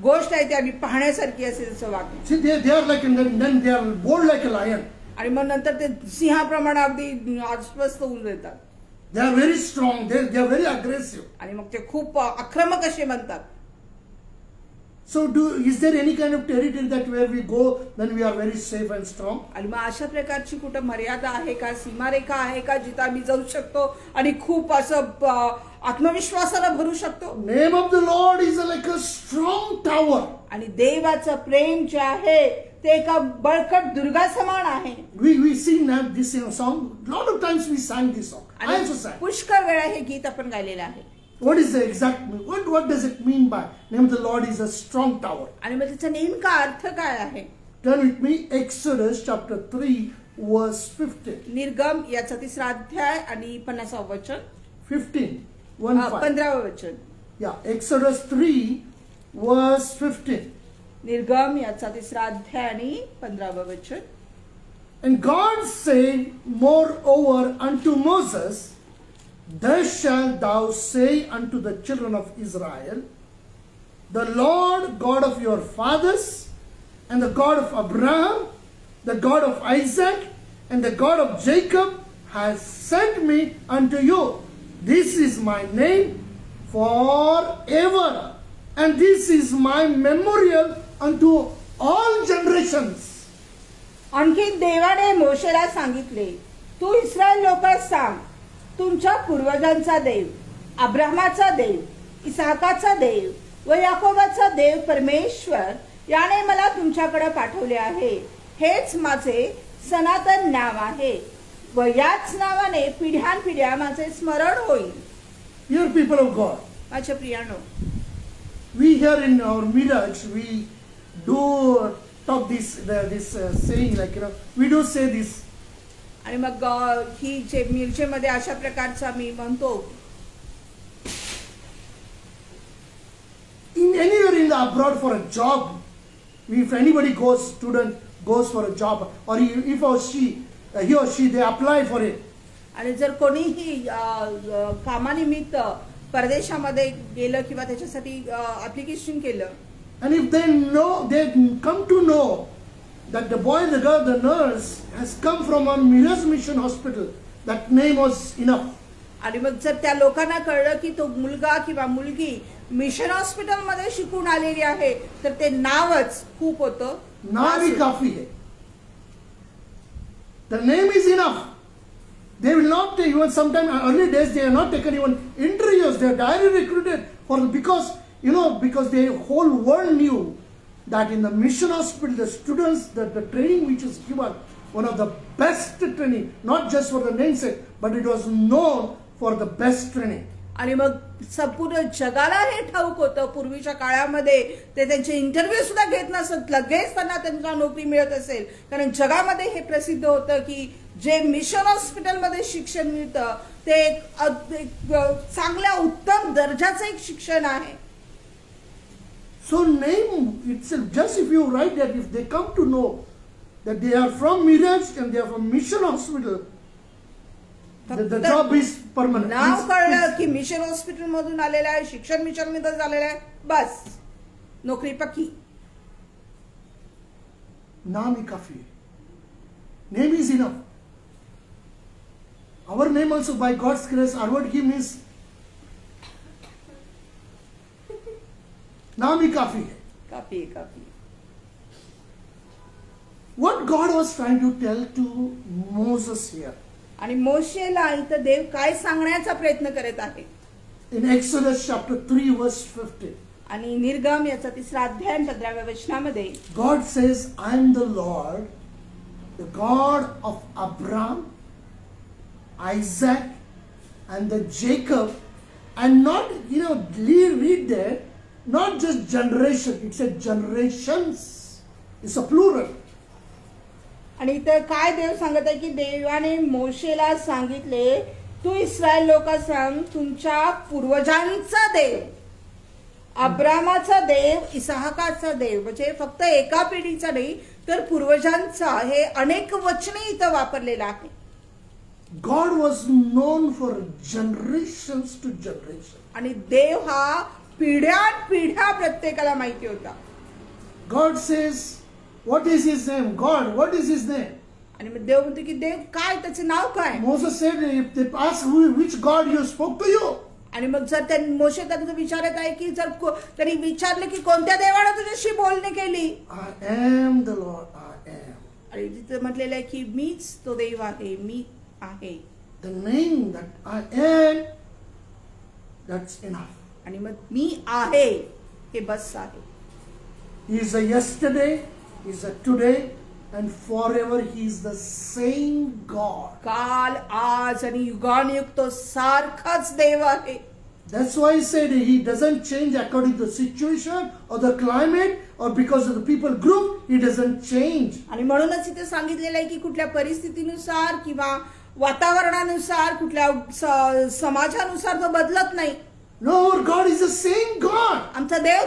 Speaker 2: गोष्ट आहे ती आम्ही पाहण्यासारखी असेल असं वाटतं.
Speaker 1: See, they are like, and then they are bold like a lion.
Speaker 2: आणि मग नंतर ते सिंहाप्रमाणे अगदी आश्वस्त होऊन येतात.
Speaker 1: They are very strong. They are very aggressive.
Speaker 2: आणि मग ते खूप आक्रमक असे म्हणतात.
Speaker 1: So, is there any kind of territory that where we go, then we are very safe and strong?
Speaker 2: आणि मग अशा प्रकारची कुठं मर्यादा आहे का, सीमारेखा आहे का जिथे आम्ही जाऊ शकतो आणि खूप असं आत्मविश्वासाला भरू शकतो?
Speaker 1: Name of the Lord is like a strong tower.
Speaker 2: आणि देवाचं प्रेम जे आहे ते एका बळकट दुर्गा समान आहे.
Speaker 1: We sing this song. Lot of times we sang this song. I also sang.
Speaker 2: पुष्कळ वेळा हे गीत आपण गायलेलं आहे.
Speaker 1: What is the exact? What does it mean by name of the Lord is a strong tower?
Speaker 2: आणि मग त्याचा नेमका अर्थ काय आहे?
Speaker 1: Turn with me Exodus chapter 3 verse 15.
Speaker 2: निर्गम याचा 3रा अध्याय आणि 50वे वचन.
Speaker 1: 15.
Speaker 2: 15वे वचन.
Speaker 1: Yeah, Exodus 3 verse 15.
Speaker 2: निर्गम याचा 3रा अध्याय आणि 15वे वचन.
Speaker 1: And God said moreover unto Moses, thus shalt thou say unto the children of Israel, the Lord God of your fathers, and the God of Abraham, the God of Isaac, and the God of Jacob has sent me unto you. This is my name forever, and this is my memorial unto all generations.
Speaker 2: आणखी देवाने मोशेला सांगितले, तू Israel लोकांस सांग, तुमच्या पूर्वजांचा देव, अब्राहमाचा देव, इसाकाचा देव व याकोबाचा देव परमेश्वर याने मला तुमच्याकडे पाठवले आहे. हेच माझे सनातन नाव आहे व याच नावाने पिढ्यानपिढ्या माझे स्मरण होईल.
Speaker 1: Dear people of God,
Speaker 2: माझ्या प्रियानो,
Speaker 1: we here in our Miraj, we do talk this saying, like, you know, we do say this.
Speaker 2: आणि मग ही जे मिरजेमध्ये अशा प्रकारचा मी म्हणतो,
Speaker 1: in anywhere in the abroad for a job, if anybody goes, student goes for a job, or if or she, he or she, they apply for it.
Speaker 2: आणि जर कोणीही कामानिमित्त परदेशामध्ये गेलं किंवा त्याच्यासाठी ऍप्लिकेशन केलं,
Speaker 1: and if they know, they come to know that the boy, the girl, the nurse has come from a Miraj Mission Hospital, that name was enough.
Speaker 2: आणि मग जर त्या लोकांना कळलं की तो मुलगा किंवा मुलगी मिशन हॉस्पिटल मध्ये शिकून आलेली आहे तर ते नावच खूप होतं.
Speaker 1: नाम ही काफी है. The name is enough. They will not take, even sometime early days they are not taken even interviews. They are directly recruited for, because you know, because the whole world knew that in the mission hospital the students, the training which is given, one of the best training, not just for the namesake, but it was known for the best training.
Speaker 2: आणि मग संपूर्ण जगाला हे ठाऊक होतं पूर्वीच्या काळामध्ये ते त्यांचे इंटरव्ह्यू सुद्धा घेत नसत, लगेच त्यांना त्यांना नोकरी मिळत असेल, कारण जगामध्ये हे प्रसिद्ध होतं की जे मिशन हॉस्पिटलमध्ये शिक्षण मिळतं ते एक चांगल्या उत्तम दर्जाचं एक शिक्षण आहे.
Speaker 1: So name itself, just if you write that, if they come to know that they are from Miraj and they are from Mission Hospital, the job is permanent.
Speaker 2: नाव कळलं की मिशन हॉस्पिटल मधून आलेला आहे, शिक्षण मिशन मध्ये झालेला आहे, बस नोकरी पक्की.
Speaker 1: नाम ही काफी है. Name is enough. Our name also, by God's grace, our word him is नाम ही काफी है.
Speaker 2: काफी आहे, काफी आहे.
Speaker 1: What God was trying to tell to Moses here
Speaker 2: आणि मोशेला इथं देव काय सांगण्याचा प्रयत्न करत आहे.
Speaker 1: in Exodus chapter 3 verse 15,
Speaker 2: आणि निर्गम याचा 3रा अध्याय 15व्या वचनामध्ये
Speaker 1: God says, I am the Lord, the God of Abraham, Isaac, and the Jacob, and not, read there, not just generation, it said generations. It's a plural.
Speaker 2: आणि इथं काय देव सांगत आहे की देवाने मोशेला सांगितले, तू इस्रायल लोकांना सांग, तुमच्या पूर्वजांचा देव, अब्रामाचा देव, इसाहकाचा देव, म्हणजे फक्त एका पिढीचा नाही तर पूर्वजांचा, हे अनेक वचने इथं वापरलेलं आहे.
Speaker 1: God was known for generations to generation.
Speaker 2: आणि देव हा पिढ्या प्रत्येकाला माहिती होता.
Speaker 1: God says, what is his name? God, what is his name?
Speaker 2: आणि मग देव म्हणतो की देव काय, त्याचे नाव काय.
Speaker 1: Moses said, if they ask which God you spoke to you,
Speaker 2: आणि मग जर त्या मोशे त्यांना विचारत आहे की जर त्यांनी विचारलं की कोणत्या देवाने तुझ्याशी बोलणी केली,
Speaker 1: I am the Lord, I am.
Speaker 2: आणि तिथे म्हटलेलं आहे की मीच तो देव आहे, मी आहे.
Speaker 1: The name that I am, that's enough.
Speaker 2: आणि मग मी आहे हे बस आहे.
Speaker 1: He is a yesterday, he is a today, and forever he is the same God.
Speaker 2: काल, आज आणि युगानुयुग तो सारखाच देव आहे.
Speaker 1: That's why he said he doesn't change according to the situation or the climate or because of the people group, he doesn't change.
Speaker 2: आणि म्हणूनच इथे सांगितलेलं आहे की कुठल्या परिस्थितीनुसार किंवा वातावरणानुसार, कुठल्या समाजानुसार तो बदलत नाही.
Speaker 1: No, our God is the same God.
Speaker 2: आमचा देव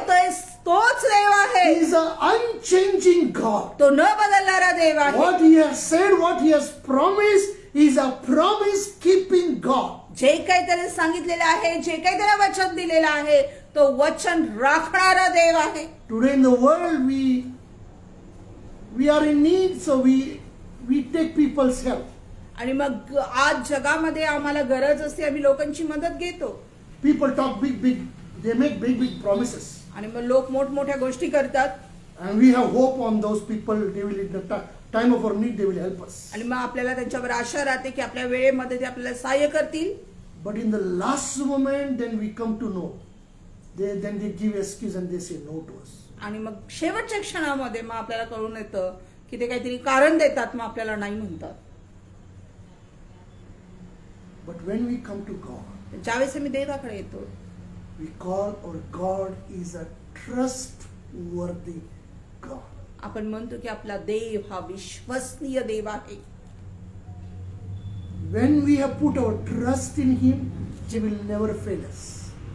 Speaker 2: तोच देव आहे.
Speaker 1: He is an unchanging God.
Speaker 2: तो न बदलणारा देव आहे.
Speaker 1: What he has said, what he has promised, he is a promise keeping God.
Speaker 2: जे काही त्याने सांगितलेलं आहे, जे काही त्याने वचन दिलेलं आहे, तो वचन राखणारा देव आहे.
Speaker 1: Today in the world we are in need, so we take people's help.
Speaker 2: आणि मग आज जगामध्ये आम्हाला गरज असते, आम्ही लोकांची मदत घेतो.
Speaker 1: People talk big, they make big promises.
Speaker 2: आणि मग लोक मोठमोठ्या गोष्टी करतात.
Speaker 1: And we have hope on those people. They will, in the time of our need, they will help us.
Speaker 2: आणि मग आपल्याला त्यांच्यावर आशा राहते की आपल्या वेळेमध्ये ते आपल्याला सहाय्य करतील.
Speaker 1: But in the last moment, then we come to know. Then they give excuse and they say no to us.
Speaker 2: आणि मग शेवटच्या क्षणामध्ये मग आपल्याला कळून येतं की ते काहीतरी कारण देतात, मग आपल्याला नाही म्हणतात.
Speaker 1: But when we come to God,
Speaker 2: ज्यावेळेस आम्ही देवाकडे येतो,
Speaker 1: we call our God is a trustworthy God.
Speaker 2: आपण म्हणतो की आपला देव हा विश्वसनीय देव आहे.
Speaker 1: When we have put our trust in Him, He will never fail us.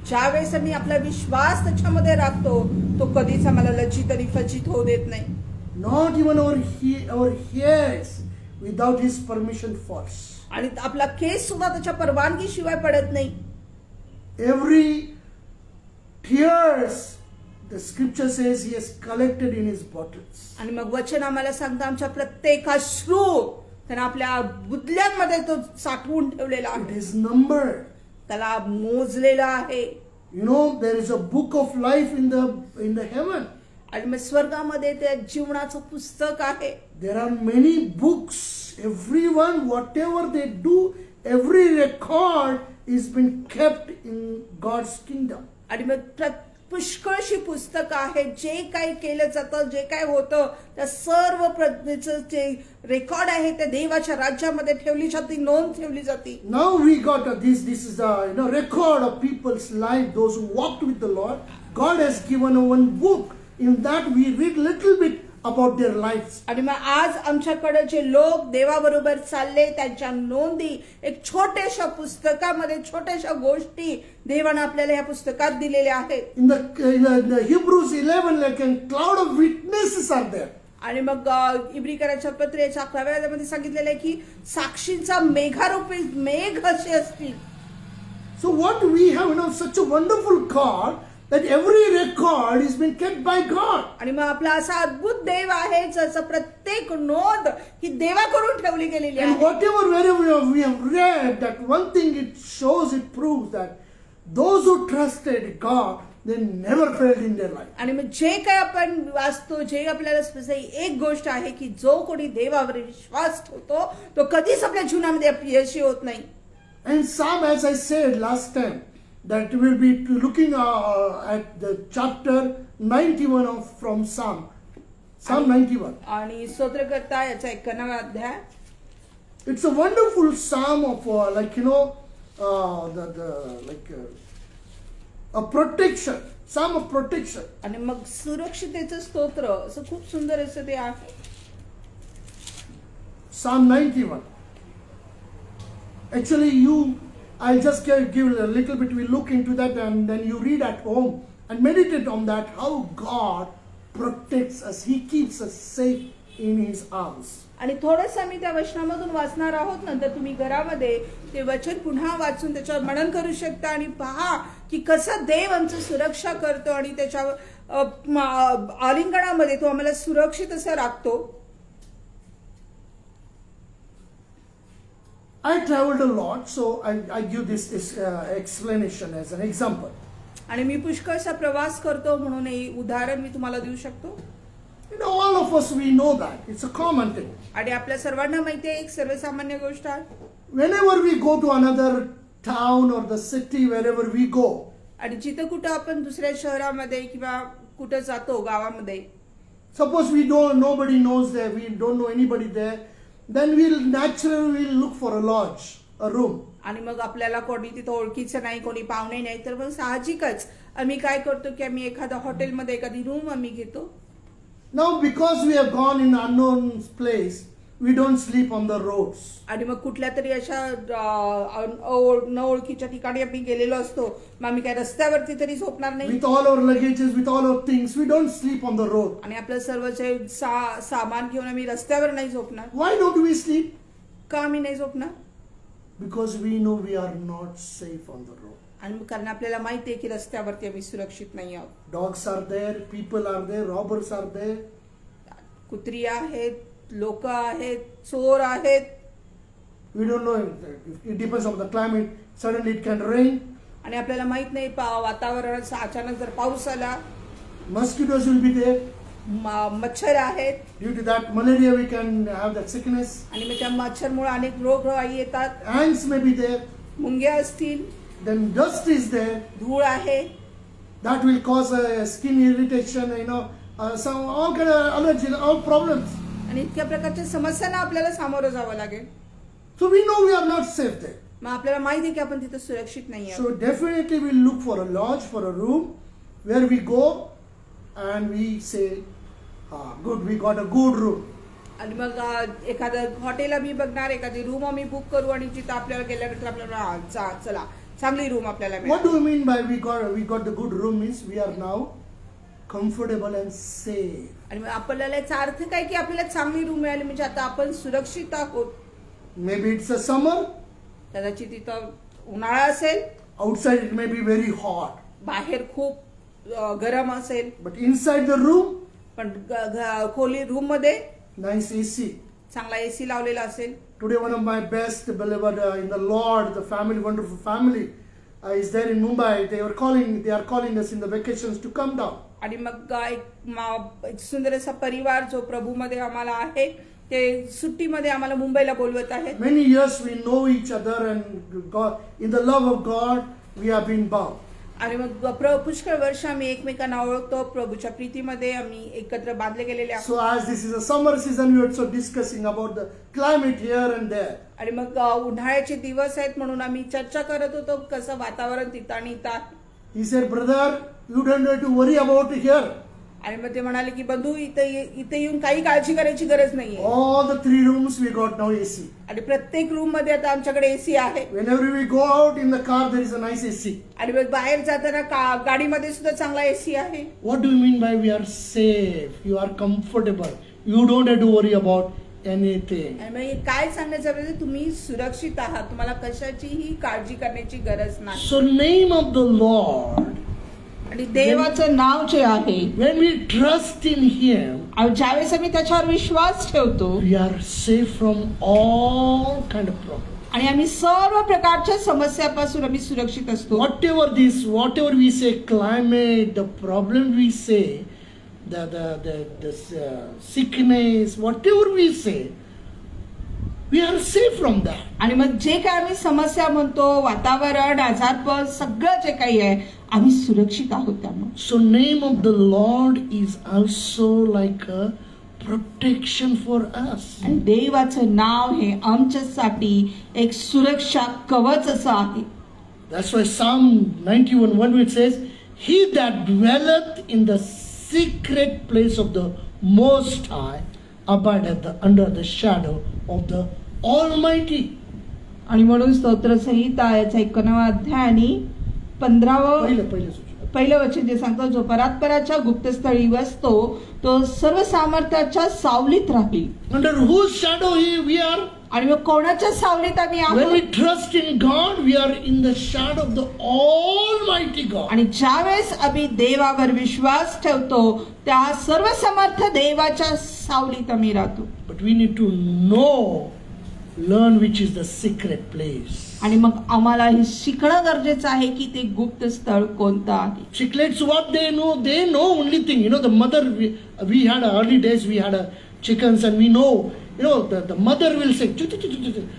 Speaker 2: ज्यावेळेस आम्ही आपला विश्वास त्याच्यामध्ये राखतो, तो कधीच आम्हाला लज्जित आणि फजित होऊ देत नाही.
Speaker 1: Not even our hairs without His permission falls.
Speaker 2: आणि आपला केस सुद्धा त्याच्या परवानगी शिवाय पडत नाही.
Speaker 1: Every tears, the scripture says, He has collected in His bottles.
Speaker 2: आणि मग वचन आम्हाला सांगतं आमच्या प्रत्येक अश्रू त्याने आपल्या बुदल्यांमध्ये तो साठवून ठेवलेला आहे.
Speaker 1: It is numbered.
Speaker 2: त्याला मोजलेला आहे.
Speaker 1: You know, there is a book of life in the heaven.
Speaker 2: आणि मग स्वर्गामध्ये त्या जीवनाचं पुस्तक आहे.
Speaker 1: There are many books. Everyone, whatever they do, every record is been kept in God's kingdom.
Speaker 2: आणि मग पुष्कळशी पुस्तकं आहेत, जे काही केलं जातं, जे काही होतं, त्या सर्व प्रज्ञेचं जे रेकॉर्ड आहे ते देवाच्या राज्यामध्ये ठेवली जाते, नोंद ठेवली जाते.
Speaker 1: Now we got this is a record of people's life, those who walked with the Lord. God has given one book. In that we read little bit about their lives.
Speaker 2: आणि मग आज आमच्याकडे जे लोक देवाबरोबर चालले त्यांच्या नोंदी एक छोट्याशा पुस्तकामध्ये, छोट्याशा गोष्टी देवाने आपल्याला या पुस्तकात दिलेल्या आहेत.
Speaker 1: In the Hebrews 11, like a cloud of witnesses are there.
Speaker 2: आणि मग इब्रिकराच्या पत्रेच्या 11व्या अध्यायामध्ये सांगितलेलं आहे की साक्षींचा मेघारूपी मेघ असे असतील.
Speaker 1: So what we have, such a wonderful God that every record is being kept by God.
Speaker 2: आणि मग आपला असा अद्भुत देव आहे ज्याचं प्रत्येक नोंद ही देवाकडून ठेवली गेलेली
Speaker 1: And
Speaker 2: आहे.
Speaker 1: whatever, wherever we have read, that one thing it shows, it proves that those who trusted God, they never failed in their life.
Speaker 2: आणि मग जे काही आपण वाचतो, जे आपल्याला एक गोष्ट आहे की जो कोणी देवावर विश्वास ठेवतो तो कधीच आपल्या जीवनामध्ये अपयशी होत नाही.
Speaker 1: And Psalm, as I said last time, that we will be looking at the chapter 91 from Psalm 91.
Speaker 2: आणि स्तोत्रकर्ता याचा 91वा अध्याय.
Speaker 1: It's a wonderful psalm of a protection, psalm of protection.
Speaker 2: आणि मग सुरक्षितेचं स्तोत्र असं खूप सुंदर असं ते आहे.
Speaker 1: Psalm 91. Actually, I'll just give a little bit, we look into that and then you read at home and meditate on that, how God protects us. He keeps us safe in His arms.
Speaker 2: आणि थोडंसं आम्ही त्या वचनामधून वाचणार आहोत. नंतर तुम्ही घरामध्ये ते वचन पुन्हा वाचून त्याच्यावर मनन करू शकता आणि पहा की कसं देव आमची सुरक्षा करतो आणि त्याच्या आलिंगणामध्ये तो आम्हाला सुरक्षित असं राखतो.
Speaker 1: I traveled a lot, so I give this explanation as an example.
Speaker 2: आणि मी पुष्कळसा प्रवास करतो म्हणून हे उदाहरण मी तुम्हाला देऊ शकतो.
Speaker 1: All of us, we know that. It's a common thing.
Speaker 2: आणि आपल्या सर्वांना माहिती आहे एक सर्वसामान्य गोष्ट आहे.
Speaker 1: Whenever we go to another town or the city, wherever we go,
Speaker 2: आणि जिथं कुठं आपण दुसऱ्या शहरामध्ये किंवा कुठं जातो गावामध्ये,
Speaker 1: suppose nobody knows there, we don't know anybody there, then we'll naturally look for a lodge, a room.
Speaker 2: आणि मग आपल्याला कोणी तिथं ओळखीचं नाही, कोणी पाहुणे नाही, तर मग साहजिकच आम्ही काय करतो की आम्ही एखाद्या हॉटेलमध्ये एखादी रूम आम्ही घेतो.
Speaker 1: Now because we have gone in unknown place, we don't sleep on the roads.
Speaker 2: आणि मग कुठल्या तरी अशा न ओळखीच्या ठिकाणी आम्ही गेलेलो असतो, मग आम्ही काय रस्त्यावरती तरी झोपणार नाही.
Speaker 1: With all our luggages, with all our things, we don't sleep on the road.
Speaker 2: आणि आपलं सर्व जे सामान घेऊन आम्ही रस्त्यावर नाही झोपणार.
Speaker 1: Why don't we sleep?
Speaker 2: का आम्ही नाही झोपणार?
Speaker 1: Because we know we are not safe on the road.
Speaker 2: आणि कारण आपल्याला माहिती आहे की रस्त्यावरती आम्ही सुरक्षित नाही आहोत.
Speaker 1: Dogs are there, people are there, robbers are there.
Speaker 2: कुत्री आहेत, लोक आहेत, चोर आहेत.
Speaker 1: We don't know. It depends on the climate. Suddenly it can rain.
Speaker 2: आणि आपल्याला माहित नाही वातावरणाचा अचानक जर पाऊस आला.
Speaker 1: Mosquitoes will be there.
Speaker 2: मच्छर आहेत.
Speaker 1: Due to that malaria we can have that sickness.
Speaker 2: आणि मग त्या मच्छरमुळे अनेक रोगराई येतात.
Speaker 1: Ants may be there.
Speaker 2: मुंग्या असतील.
Speaker 1: Then dust is there.
Speaker 2: धूळ आहे.
Speaker 1: That will cause a skin irritation, some all kind of allergy, all problems.
Speaker 2: आणि इतक्या प्रकारच्या समस्यांना आपल्याला सामोरं जावं लागेल.
Speaker 1: So we know we are not safe there.
Speaker 2: मग आपल्याला माहिती आहे की आपण तिथे सुरक्षित नाही आहोत.
Speaker 1: So definitely we'll look for a lodge, for a room where we go and we say, good, we got a good room.
Speaker 2: आणि मग एखादं हॉटेल आम्ही बघणार, एखादी रूम आम्ही बुक करू आणि जिथं आपल्याला गेल्यानंतर आपल्याला चला चांगली रूम आपल्याला मिळेल.
Speaker 1: What do you mean by we got the good room? Means we are now comfortable and safe.
Speaker 2: आणि मग आपल्याला याचा अर्थ काय की आपल्याला चांगली रूम मिळाली म्हणजे आता आपण सुरक्षित आहोत.
Speaker 1: Maybe it's a summer.
Speaker 2: कदाचित तिथं उन्हाळा असेल.
Speaker 1: Outside it may be very hot.
Speaker 2: बाहेर खूप गरम असेल.
Speaker 1: But inside the room,
Speaker 2: पण खोली रूम मध्ये
Speaker 1: nice AC.
Speaker 2: चांगला एसी लावलेला असेल.
Speaker 1: Today one of my best beloved in the Lord, the family, wonderful family, is there in Mumbai. They are calling us in the vacations to come down.
Speaker 2: आणि मग एक सुंदर असा परिवार जो प्रभूमध्ये आम्हाला आहे ते सुट्टीमध्ये आम्हाला मुंबईला बोलवत आहेत.
Speaker 1: Many years we know each other and God, in the love of God we have been bound.
Speaker 2: आणि मग पुष्कळ वर्ष आम्ही एकमेकांना ओळखतो. प्रभूच्या प्रीतीमध्ये आम्ही एकत्र बांधले गेलेले आहोत.
Speaker 1: So as this is a summer season, we are also discussing about the climate here and there.
Speaker 2: आणि मग उन्हाळ्याचे दिवस आहेत म्हणून आम्ही चर्चा करत होतो कसं वातावरण तिथं आणि इथं.
Speaker 1: He said, brother, you don't have to worry about here.
Speaker 2: आणि मग ते म्हणाले की बंधू इथे येऊन काही काळजी करायची गरज नाहीये.
Speaker 1: All the 3 rooms we got now AC.
Speaker 2: आणि प्रत्येक रूम मध्ये आता आमच्याकडे एसी आहे.
Speaker 1: Whenever we go out in the car, there is a nice AC.
Speaker 2: आणि मग बाहेर जाताना गाडीमध्ये सुद्धा चांगला एसी आहे.
Speaker 1: What do you mean by we are safe? You are comfortable. You don't have to worry about anything.
Speaker 2: आणि मग काय सांगायचं म्हणजे तुम्ही सुरक्षित आहात, तुम्हाला कशाचीही काळजी करण्याची गरज नाही.
Speaker 1: So name of the Lord.
Speaker 2: आणि देवाचं नाव जे आहे,
Speaker 1: when we trust in Him,
Speaker 2: ज्यावेळेस आम्ही त्याच्यावर विश्वास ठेवतो,
Speaker 1: we are safe from all kind of problems.
Speaker 2: आणि आम्ही सर्व प्रकारच्या समस्यापासून आम्ही सुरक्षित असतो.
Speaker 1: Whatever we say, climate, the problem we say, the sickness, whatever we say, we are safe from that.
Speaker 2: आणि मग जे काय आम्ही समस्या म्हणतो, वातावरण, आजारपण, सगळं जे काही आहे, आम्ही सुरक्षित आहोत त्यामुळे.
Speaker 1: So name of the Lord is also like a protection for us.
Speaker 2: आणि देवाचं नाव हे आमच्यासाठी एक सुरक्षा कवच असं आहे.
Speaker 1: That's why Psalm 91:1 it says, "He that dwelleth in the secret place of the Most High abideth under the shadow of the Almighty."
Speaker 2: आणि म्हणून स्तोत्र संहिता याचा 51वा अध्याय आणि 15वं पहिलं वचन जे सांगतो, जो परात्पराच्या गुप्तस्थळी वसतो तो सर्व सामर्थ्याच्या सावलीत राहील.
Speaker 1: Under whose shadow we are?
Speaker 2: आणि मग कोणाच्या सावलीत आम्ही
Speaker 1: When
Speaker 2: आहोत?
Speaker 1: we trust in God, we are in the shadow of the Almighty God.
Speaker 2: आणि ज्यावेळेस आम्ही देवावर विश्वास ठेवतो, त्या सर्व समर्थ देवाच्या सावलीत आम्ही राहतो.
Speaker 1: But we need to learn which is the secret place.
Speaker 2: आणि मग आम्हाला हे शिकणं गरजेचं आहे की ते गुप्त स्थळ कोणतं आहे.
Speaker 1: Chicklets, what they know only thing. You know, the mother, we had early days, we had chickens, and we know, you know, the mother will say,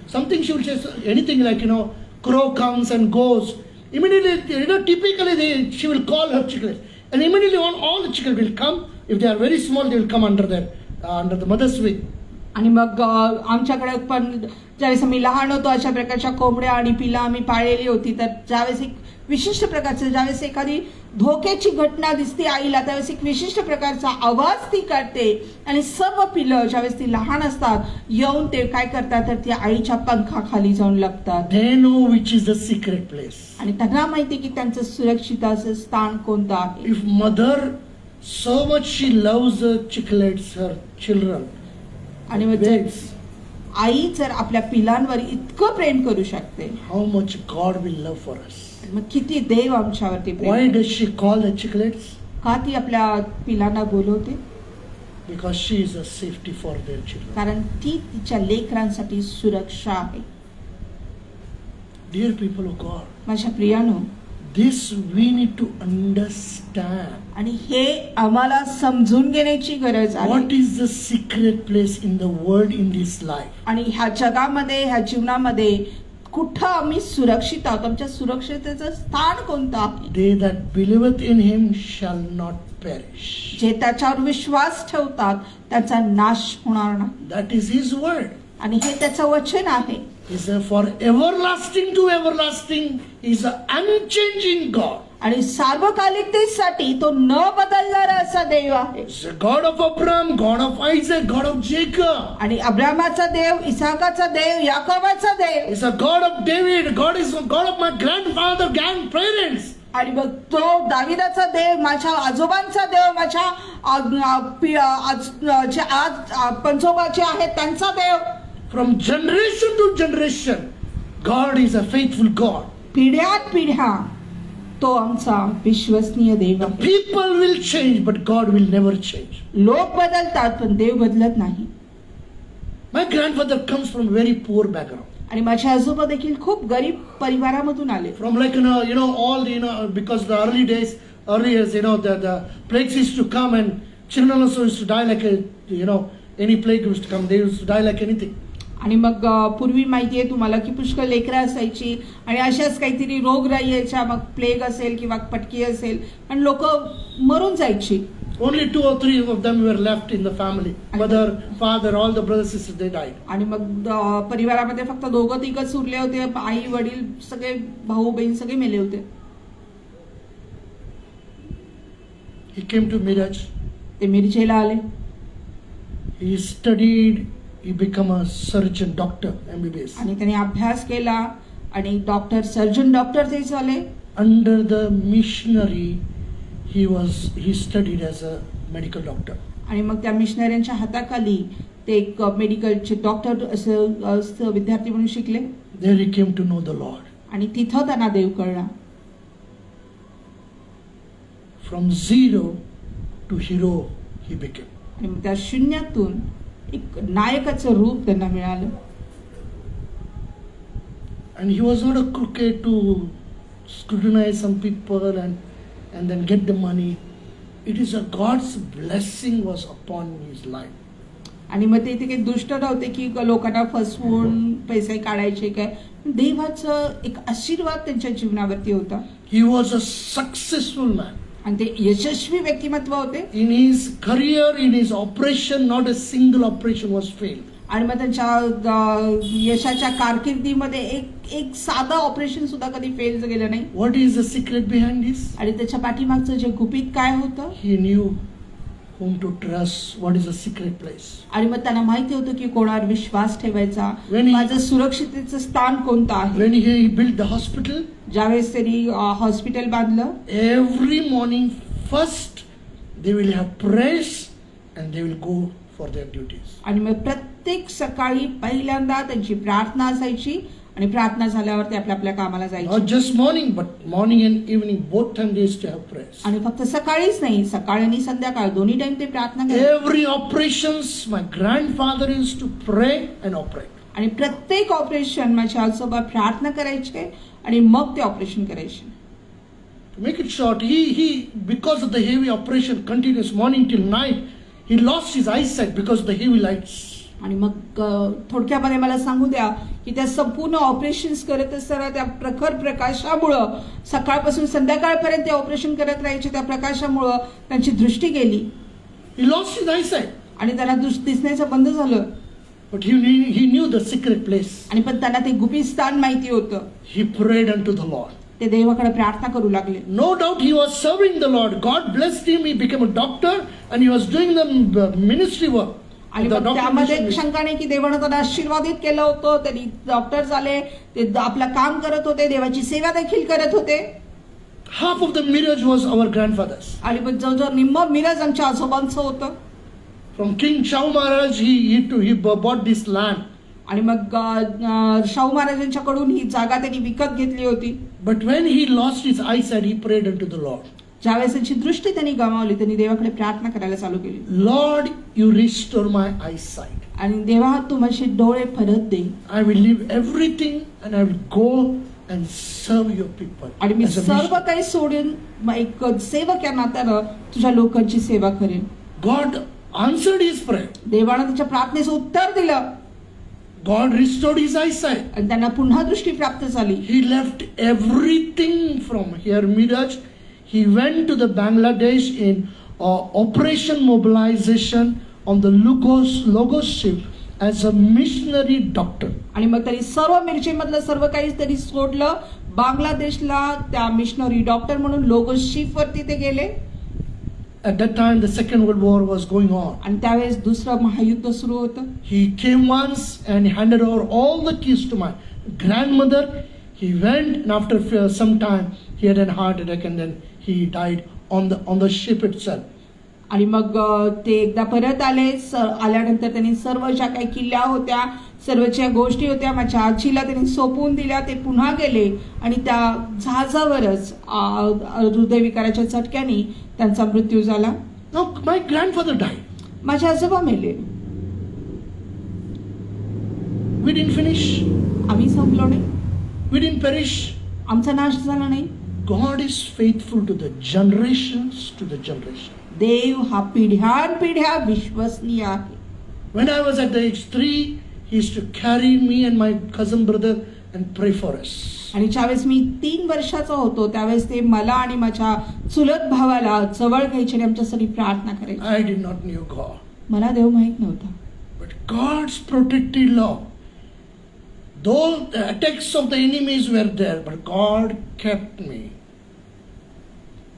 Speaker 1: something she will say, anything like, you know, crow comes and goes. Immediately, you know, typically she will call her chicklets. And immediately all the chickens will come. If they are very small, they will come under the mother's wing.
Speaker 2: आणि मग आमच्याकडे पण ज्यावेळेस आम्ही लहान होतो, अशा प्रकारच्या कोंबड्या आणि पिलं आम्ही पाळलेली होती. तर ज्यावेळेस एक विशिष्ट प्रकारचं, ज्यावेळेस एखादी धोक्याची घटना दिसते आईला, त्यावेळेस एक विशिष्ट प्रकारचा आवाज ती काढते आणि सर्व पिलं ज्यावेळेस ती लहान असतात येऊन ते काय करतात, तर ती आईच्या पंखाखाली जाऊन लागतात.
Speaker 1: They know which is the secret place.
Speaker 2: आणि त्यांना माहिती की त्यांचं सुरक्षित असं स्थान कोणतं आहे.
Speaker 1: If mother so much she loves the chicklets, her children,
Speaker 2: आणि मग आई जर आपल्या पिलांवर इतकं प्रेम करू शकते,
Speaker 1: how much God will love for us.
Speaker 2: मग किती देव आमच्यावरती
Speaker 1: Why
Speaker 2: Prem.
Speaker 1: does she call the chicklets?
Speaker 2: का ती आपल्या पिलांना बोलवते?
Speaker 1: Because she is a safety for their children.
Speaker 2: कारण ती तिच्या लेकरांसाठी सुरक्षा आहे.
Speaker 1: Dear people of God,
Speaker 2: माझ्या प्रियानो,
Speaker 1: this we need to understand.
Speaker 2: आणि हे आम्हाला समजून घेण्याची गरज आहे.
Speaker 1: What is the secret place in the world, in this life?
Speaker 2: आणि ह्या जगामध्ये, ह्या जीवनामध्ये कुठं आम्ही सुरक्षित आहोत, आमच्या सुरक्षिततेचं स्थान कोणतं आहे?
Speaker 1: They that believeth in him shall not perish.
Speaker 2: जे त्याच्यावर विश्वास ठेवतात त्याचा नाश होणार नाही.
Speaker 1: That is his word.
Speaker 2: आणि हे त्याचं वचन आहे.
Speaker 1: He is for everlasting to everlasting. He is an unchanging God.
Speaker 2: आणि सार्वकालिकतेसाठी तो न बदलणारा असा देव आहे.
Speaker 1: He is a God of Abraham, God of Isaac, God of Jacob.
Speaker 2: आणि अब्रामाचा देव, इसाकाचा देव, याकोबाचा देव.
Speaker 1: He is a God of David. God is a God of my grandfather, grandparents.
Speaker 2: आणि मग तो दाविदाचा देव, माझ्या आजोबांचा देव, माझ्या जे आज पंजोबाचे आहेत त्यांचा देव.
Speaker 1: From generation to generation, God is a faithful God.
Speaker 2: पिढ्यात पिढ्या तो आमचा विश्वसनीय देव
Speaker 1: The
Speaker 2: आहे.
Speaker 1: people will change, but God will never change.
Speaker 2: लोक बदलतात पण देव बदलत नाही.
Speaker 1: My grandfather comes from very poor background.
Speaker 2: आणि माझे आजोबा देखील खूप गरीब परिवारामधून आले.
Speaker 1: From like all because the early years, the plagues used to come and children also used to die like any plague used to come. They used to die like anything.
Speaker 2: आणि मग पूर्वी माहिती आहे तुम्हाला की पुष्कळ लेकरं असायची आणि अशाच काहीतरी रोगराई यायच्या, मग प्लेग असेल किंवा पटकी असेल आणि लोक मरून जायची.
Speaker 1: Only 2 or 3 of them were left in the family. Mother, father, all the brothers sisters, they died.
Speaker 2: आणि मग परिवारामध्ये फक्त 2-3च उरले होते. आई वडील सगळे भाऊ बहीण सगळे मेले होते.
Speaker 1: He came to Miraj.
Speaker 2: ते मिरजेला आले.
Speaker 1: He studied. He became a surgeon, doctor, MBBS.
Speaker 2: आणि त्यांनी अभ्यास केला आणि डॉक्टर, सर्जन डॉक्टर ते झाले.
Speaker 1: Under the missionary, he studied as a medical doctor.
Speaker 2: आणि मग त्या मिशनऱ्यांच्या हाताखाली ते एक मेडिकलचे डॉक्टर असं विद्यार्थी म्हणून शिकले.
Speaker 1: There he came to know the Lord.
Speaker 2: आणि तिथं त्यांना देव कळला.
Speaker 1: From zero to hero he became.
Speaker 2: आणि मग त्या शून्यातून एक नायकाचं रूप त्यांना मिळालं.
Speaker 1: And he was not a crooked to scrutinize some people and then get the money. It is a God's blessing was upon his life.
Speaker 2: आणि मग ते काही दुष्ट नव्हते की लोकांना फसवून पैसे काढायचे काय. देवाचं एक आशीर्वाद त्यांच्या जीवनावरती होता.
Speaker 1: He was a successful man.
Speaker 2: आणि ते यशस्वी व्यक्तिमत्व होते.
Speaker 1: In his career, in his operation, not a single operation was failed.
Speaker 2: आणि मग त्यांच्या यशाच्या कारकिर्दीमध्ये एक साधं ऑपरेशन सुद्धा कधी फेल गेलं नाही.
Speaker 1: What is the secret behind this?
Speaker 2: आणि त्याच्या पाठीमागचं जे गुपित काय होतं.
Speaker 1: He knew whom to trust. What is the secret place?
Speaker 2: आणि मग त्यांना माहिती होतं की कोणावर विश्वास ठेवायचा. माझं सुरक्षिततेचं स्थान कोणतं आहे.
Speaker 1: When he built the hospital,
Speaker 2: ज्यावेळेस त्यांनी हॉस्पिटल बांधलं,
Speaker 1: every morning first they will have prayers and they will go for their duties.
Speaker 2: आणि मग प्रत्येक सकाळी पहिल्यांदा त्यांची प्रार्थना असायची आणि प्रार्थना झाल्यावर ते आपल्या कामाला जायचे.
Speaker 1: Not just morning, but morning and evening, both time they used to have prayers.
Speaker 2: आणि फक्त सकाळीच नाही, सकाळ आणि संध्याकाळ दोन्ही टाइम ते प्रार्थना करायचे.
Speaker 1: Every operations, my grandfather used to pray and operate.
Speaker 2: आणि प्रत्येक ऑपरेशन माझे आजोबा प्रार्थना करायचे आणि मग ते ऑपरेशन करायचे.
Speaker 1: To make it short, he because of the heavy operation, continuous morning till night, he lost his eyesight because of the heavy lights.
Speaker 2: आणि मग थोडक्यामध्ये मला सांगू द्या की त्या संपूर्ण ऑपरेशन्स करत असताना त्या प्रखर प्रकाशामुळं सकाळपासून संध्याकाळपर्यंत ते ऑपरेशन करत राहायचे. त्या प्रकाशामुळं त्यांची दृष्टी गेली.
Speaker 1: He lost his eyesight.
Speaker 2: आणि त्यांना दिसण्याचं बंद झालं.
Speaker 1: But he knew the secret place.
Speaker 2: आणि पण त्यांना ते गुपित स्थान माहिती होतं.
Speaker 1: He prayed unto the Lord.
Speaker 2: ते देवाकडे प्रार्थना करू लागले.
Speaker 1: No doubt he was serving the Lord. God blessed him. He became a doctor and he was doing the ministry work.
Speaker 2: आणि त्यामध्ये शंका नाही की देवानं त्यांना आशीर्वादित केलं होतं. त्यांनी डॉक्टर झाले, ते आपलं काम करत होते, देवाची सेवा देखील करत होते.
Speaker 1: Half of the mirage was our grandfather's.
Speaker 2: आणि मग जवळजवळ निम्म मिरज आमच्या आजोबांचं होतं.
Speaker 1: From King Shau Maharaj, he bought this land.
Speaker 2: आणि मग शाहू महाराजांच्याकडून ही जागा त्यांनी विकत घेतली होती.
Speaker 1: But when he lost his eyesight, he prayed unto the Lord.
Speaker 2: ज्यावेळेस त्यांची दृष्टी त्यांनी गमावली, त्यांनी देवाकडे प्रार्थना करायला चालू केली.
Speaker 1: Lord, you restore my eyesight.
Speaker 2: आणि देवा तू माझे डोळे परत दे.
Speaker 1: I will leave everything and I will go and serve your people.
Speaker 2: आणि मी सर्व काही सोडून एक सेवक या नात्यानं तुझ्या लोकांची सेवा करेन.
Speaker 1: God answered his prayer.
Speaker 2: देवानं त्याच्या प्रार्थनेचं उत्तर दिलं.
Speaker 1: God restored his eyesight.
Speaker 2: आणि त्यांना पुन्हा दृष्टी प्राप्त झाली.
Speaker 1: He left everything from here, Miraj. He went to the Bangladesh in Operation Mobilization on the Logos ship as a missionary doctor.
Speaker 2: आणि मग त्यांनी सर्व मिरची मधलं सर्व काही त्यांनी सोडलं. बांगलादेशला त्या मिशनरी डॉक्टर म्हणून लोगोस शिप वरती ते गेले.
Speaker 1: At that time the Second World War was going on.
Speaker 2: आणि त्यावेळेस दुसरं महायुद्ध सुरू होतं.
Speaker 1: He came once and handed over all the keys to my grandmother. He went and after some time he had a heart attack and then he died on the ship itself.
Speaker 2: आणि मग ते एकदा परत आल्यानंतर त्यांनी सर्व ज्या काही किल्ल्या होत्या, सर्व ज्या गोष्टी होत्या माझ्या आजीला त्यांनी सोपवून दिल्या. ते पुन्हा गेले आणि त्या जहाजावरच हृदयविकाराच्या झटक्याने त्यांचा मृत्यू झाला.
Speaker 1: Now my grandfather died.
Speaker 2: माझे आजोबा मेले.
Speaker 1: We didn't finish.
Speaker 2: आम्ही संपलो नाही.
Speaker 1: We didn't perish.
Speaker 2: आमचा नाश झाला नाही.
Speaker 1: God is faithful to the generations to the generation.
Speaker 2: देव हा पिढ्यानपिढ्या विश्वसनीय आहे.
Speaker 1: When I was at the age 3, he used to carry me and my cousin brother and pray for us.
Speaker 2: आणि ज्यावेळेस मी 3 वर्षाचा होतो त्यावेळेस ते मला आणि माझ्या चुलत भावाला जवळ घ्यायचे आणि आमच्यासाठी प्रार्थना करायचे.
Speaker 1: I did not know God.
Speaker 2: मला देव माहित नव्हता.
Speaker 1: But God's protective love. Though the attacks of the enemies were there, but God kept me.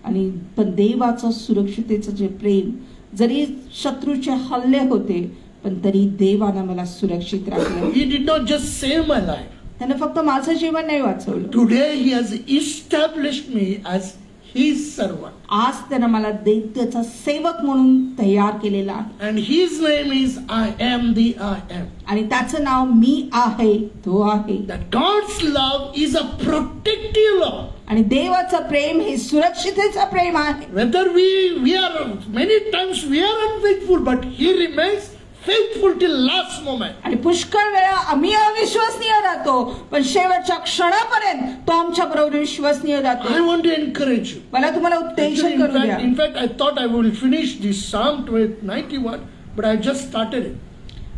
Speaker 2: आणि पण देवाचं सुरक्षितेचं जे प्रेम, जरी शत्रूचे हल्ले होते पण तरी देवानं मला सुरक्षित राखलं.
Speaker 1: He did not just save my life.
Speaker 2: त्याने फक्त माझं जीवन नाही वाचवलं.
Speaker 1: Today he has established me as his servant.
Speaker 2: आज त्यानं मला दैत्याचा सेवक म्हणून तयार केलेला आहे.
Speaker 1: And his name is I am the I am.
Speaker 2: आणि त्याचं नाव मी आहे, तो आहे.
Speaker 1: That God's love is a protective love.
Speaker 2: आणि देवाचं प्रेम हे सुरक्षितेचं प्रेम आहे.
Speaker 1: Whether we are many times we are unfaithful, but he remains faithful till last moment.
Speaker 2: आणि पुष्कळ वेळा आम्ही अविश्वसनीय राहतो, पण शेवटच्या क्षणापर्यंत तो आमच्या बरोबर विश्वसनीय राहतो.
Speaker 1: I want to encourage you.
Speaker 2: मला तुम्हाला उत्तेजन करू द्या.
Speaker 1: In fact, I thought I will finish this Psalm 91, but I just started it.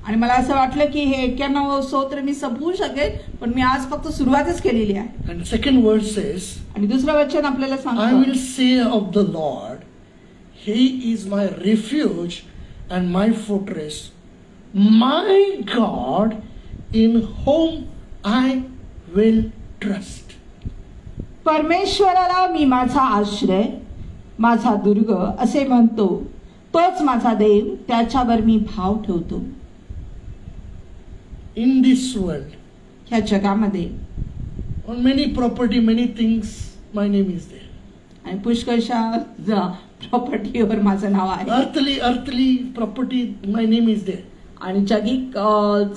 Speaker 2: आणि मला असं वाटलं की हे 91 स्तोत्र मी संपवू शकेल, पण मी आज फक्त सुरुवातच केलेली आहे.
Speaker 1: And second verse says,
Speaker 2: आणि दुसरं वचन आपल्याला
Speaker 1: I
Speaker 2: सांगतो,
Speaker 1: will say of the Lord, He is my refuge and my fortress, my God in whom I will trust.
Speaker 2: परमेश्वराला मी माझा आश्रय, माझा दुर्ग असे म्हणतो, तोच माझा देव, त्याच्यावर मी भाव ठेवतो.
Speaker 1: In this world,
Speaker 2: ह्या जगामध्ये
Speaker 1: on many property, many things, my name is there.
Speaker 2: आणि पुष्कळशा प्रॉपर्टीवर माझं नाव आहे.
Speaker 1: Earthly property, my name is there.
Speaker 2: आणि जगिक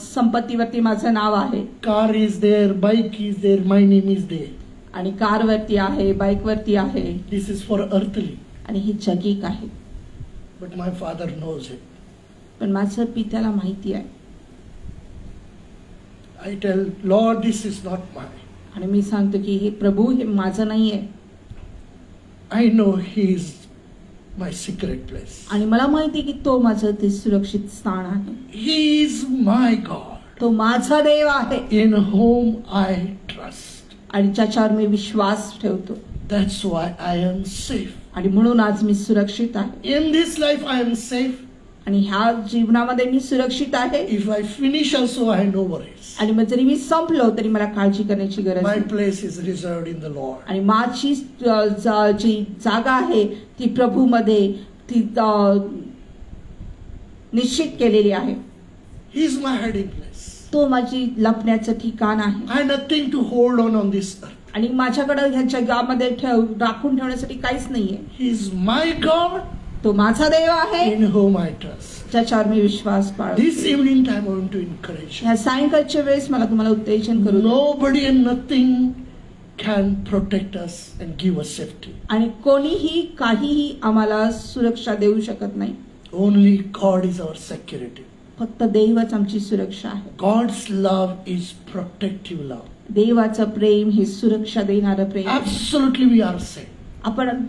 Speaker 2: संपत्तीवरती माझं नाव आहे.
Speaker 1: Car is there, bike is there, my name is there.
Speaker 2: आणि कारवरती आहे, बाईकवरती आहे.
Speaker 1: This is for earthly.
Speaker 2: आणि हे जगिक आहे.
Speaker 1: But my Father knows it.
Speaker 2: पण माझं पित्याला माहिती आहे.
Speaker 1: I tell Lord, this is not mine.
Speaker 2: आणि मी सांगतो की हे प्रभू, हे माझं नाहीये.
Speaker 1: I know He is my secret place.
Speaker 2: आणि मला माहिती की तो माझं ते सुरक्षित स्थान आहे.
Speaker 1: He is my God.
Speaker 2: तो माझा देव आहे.
Speaker 1: In whom I trust.
Speaker 2: आणि ज्याच्यावर मी विश्वास ठेवतो.
Speaker 1: That's why I am safe.
Speaker 2: आणि म्हणून आज मी सुरक्षित आहे.
Speaker 1: In this life I am safe.
Speaker 2: आणि ह्या जीवनामध्ये मी सुरक्षित आहे.
Speaker 1: If I finish also, I have no worries.
Speaker 2: आणि मग जरी मी संपलो तरी मला काळजी करण्याची गरज
Speaker 1: My
Speaker 2: नाही.
Speaker 1: place is reserved in the Lord.
Speaker 2: आणि माझी जी जागा आहे ती प्रभूमध्ये ती निश्चित केलेली आहे.
Speaker 1: He is my hiding place.
Speaker 2: तो माझी लपण्याचं ठिकाण आहे.
Speaker 1: I have nothing to hold on this earth.
Speaker 2: आणि माझ्याकडे ह्या जगामध्ये राखून ठेवण्यासाठी काहीच नाहीये.
Speaker 1: He is my God.
Speaker 2: तो माझा देव आहे,
Speaker 1: In whom I trust.
Speaker 2: ज्याच्यावर मी विश्वास पाळतो.
Speaker 1: This evening time I want to encourage you.
Speaker 2: ह्या सायंकाळच्या वेळेस मला तुम्हाला उत्तेजन करू द्या.
Speaker 1: Nobody and nothing can protect us and give us safety.
Speaker 2: आणि कोणीही काहीही आम्हाला सुरक्षा देऊ शकत नाही.
Speaker 1: Only God is our security.
Speaker 2: फक्त देवच आमची सुरक्षा आहे.
Speaker 1: God's love is protective love.
Speaker 2: देवाचं प्रेम हे सुरक्षा देणारं प्रेम.
Speaker 1: Absolutely we are safe.
Speaker 2: आपण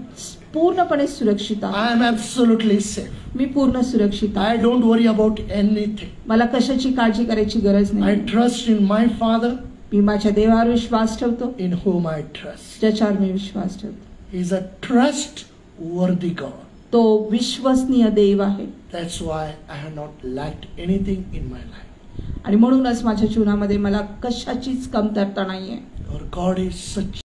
Speaker 2: पूर्णपणे सुरक्षित आहोत.
Speaker 1: I am absolutely safe.
Speaker 2: मी पूर्ण सुरक्षित आहे.
Speaker 1: I don't worry about anything.
Speaker 2: मला कशाची काळजी करायची गरज
Speaker 1: I
Speaker 2: नाही.
Speaker 1: trust in my Father,
Speaker 2: मी माझ्या देवावर विश्वास ठेवतो,
Speaker 1: in whom I trust.
Speaker 2: ज्याच्यावर मी विश्वास ठेवतो.
Speaker 1: He is a trustworthy God.
Speaker 2: तो विश्वसनीय देव आहे.
Speaker 1: That's why I have not lacked anything in my life.
Speaker 2: आणि म्हणूनच माझ्या जीवनामध्ये मला कशाचीच कमतरता नाहीये.
Speaker 1: Our God is such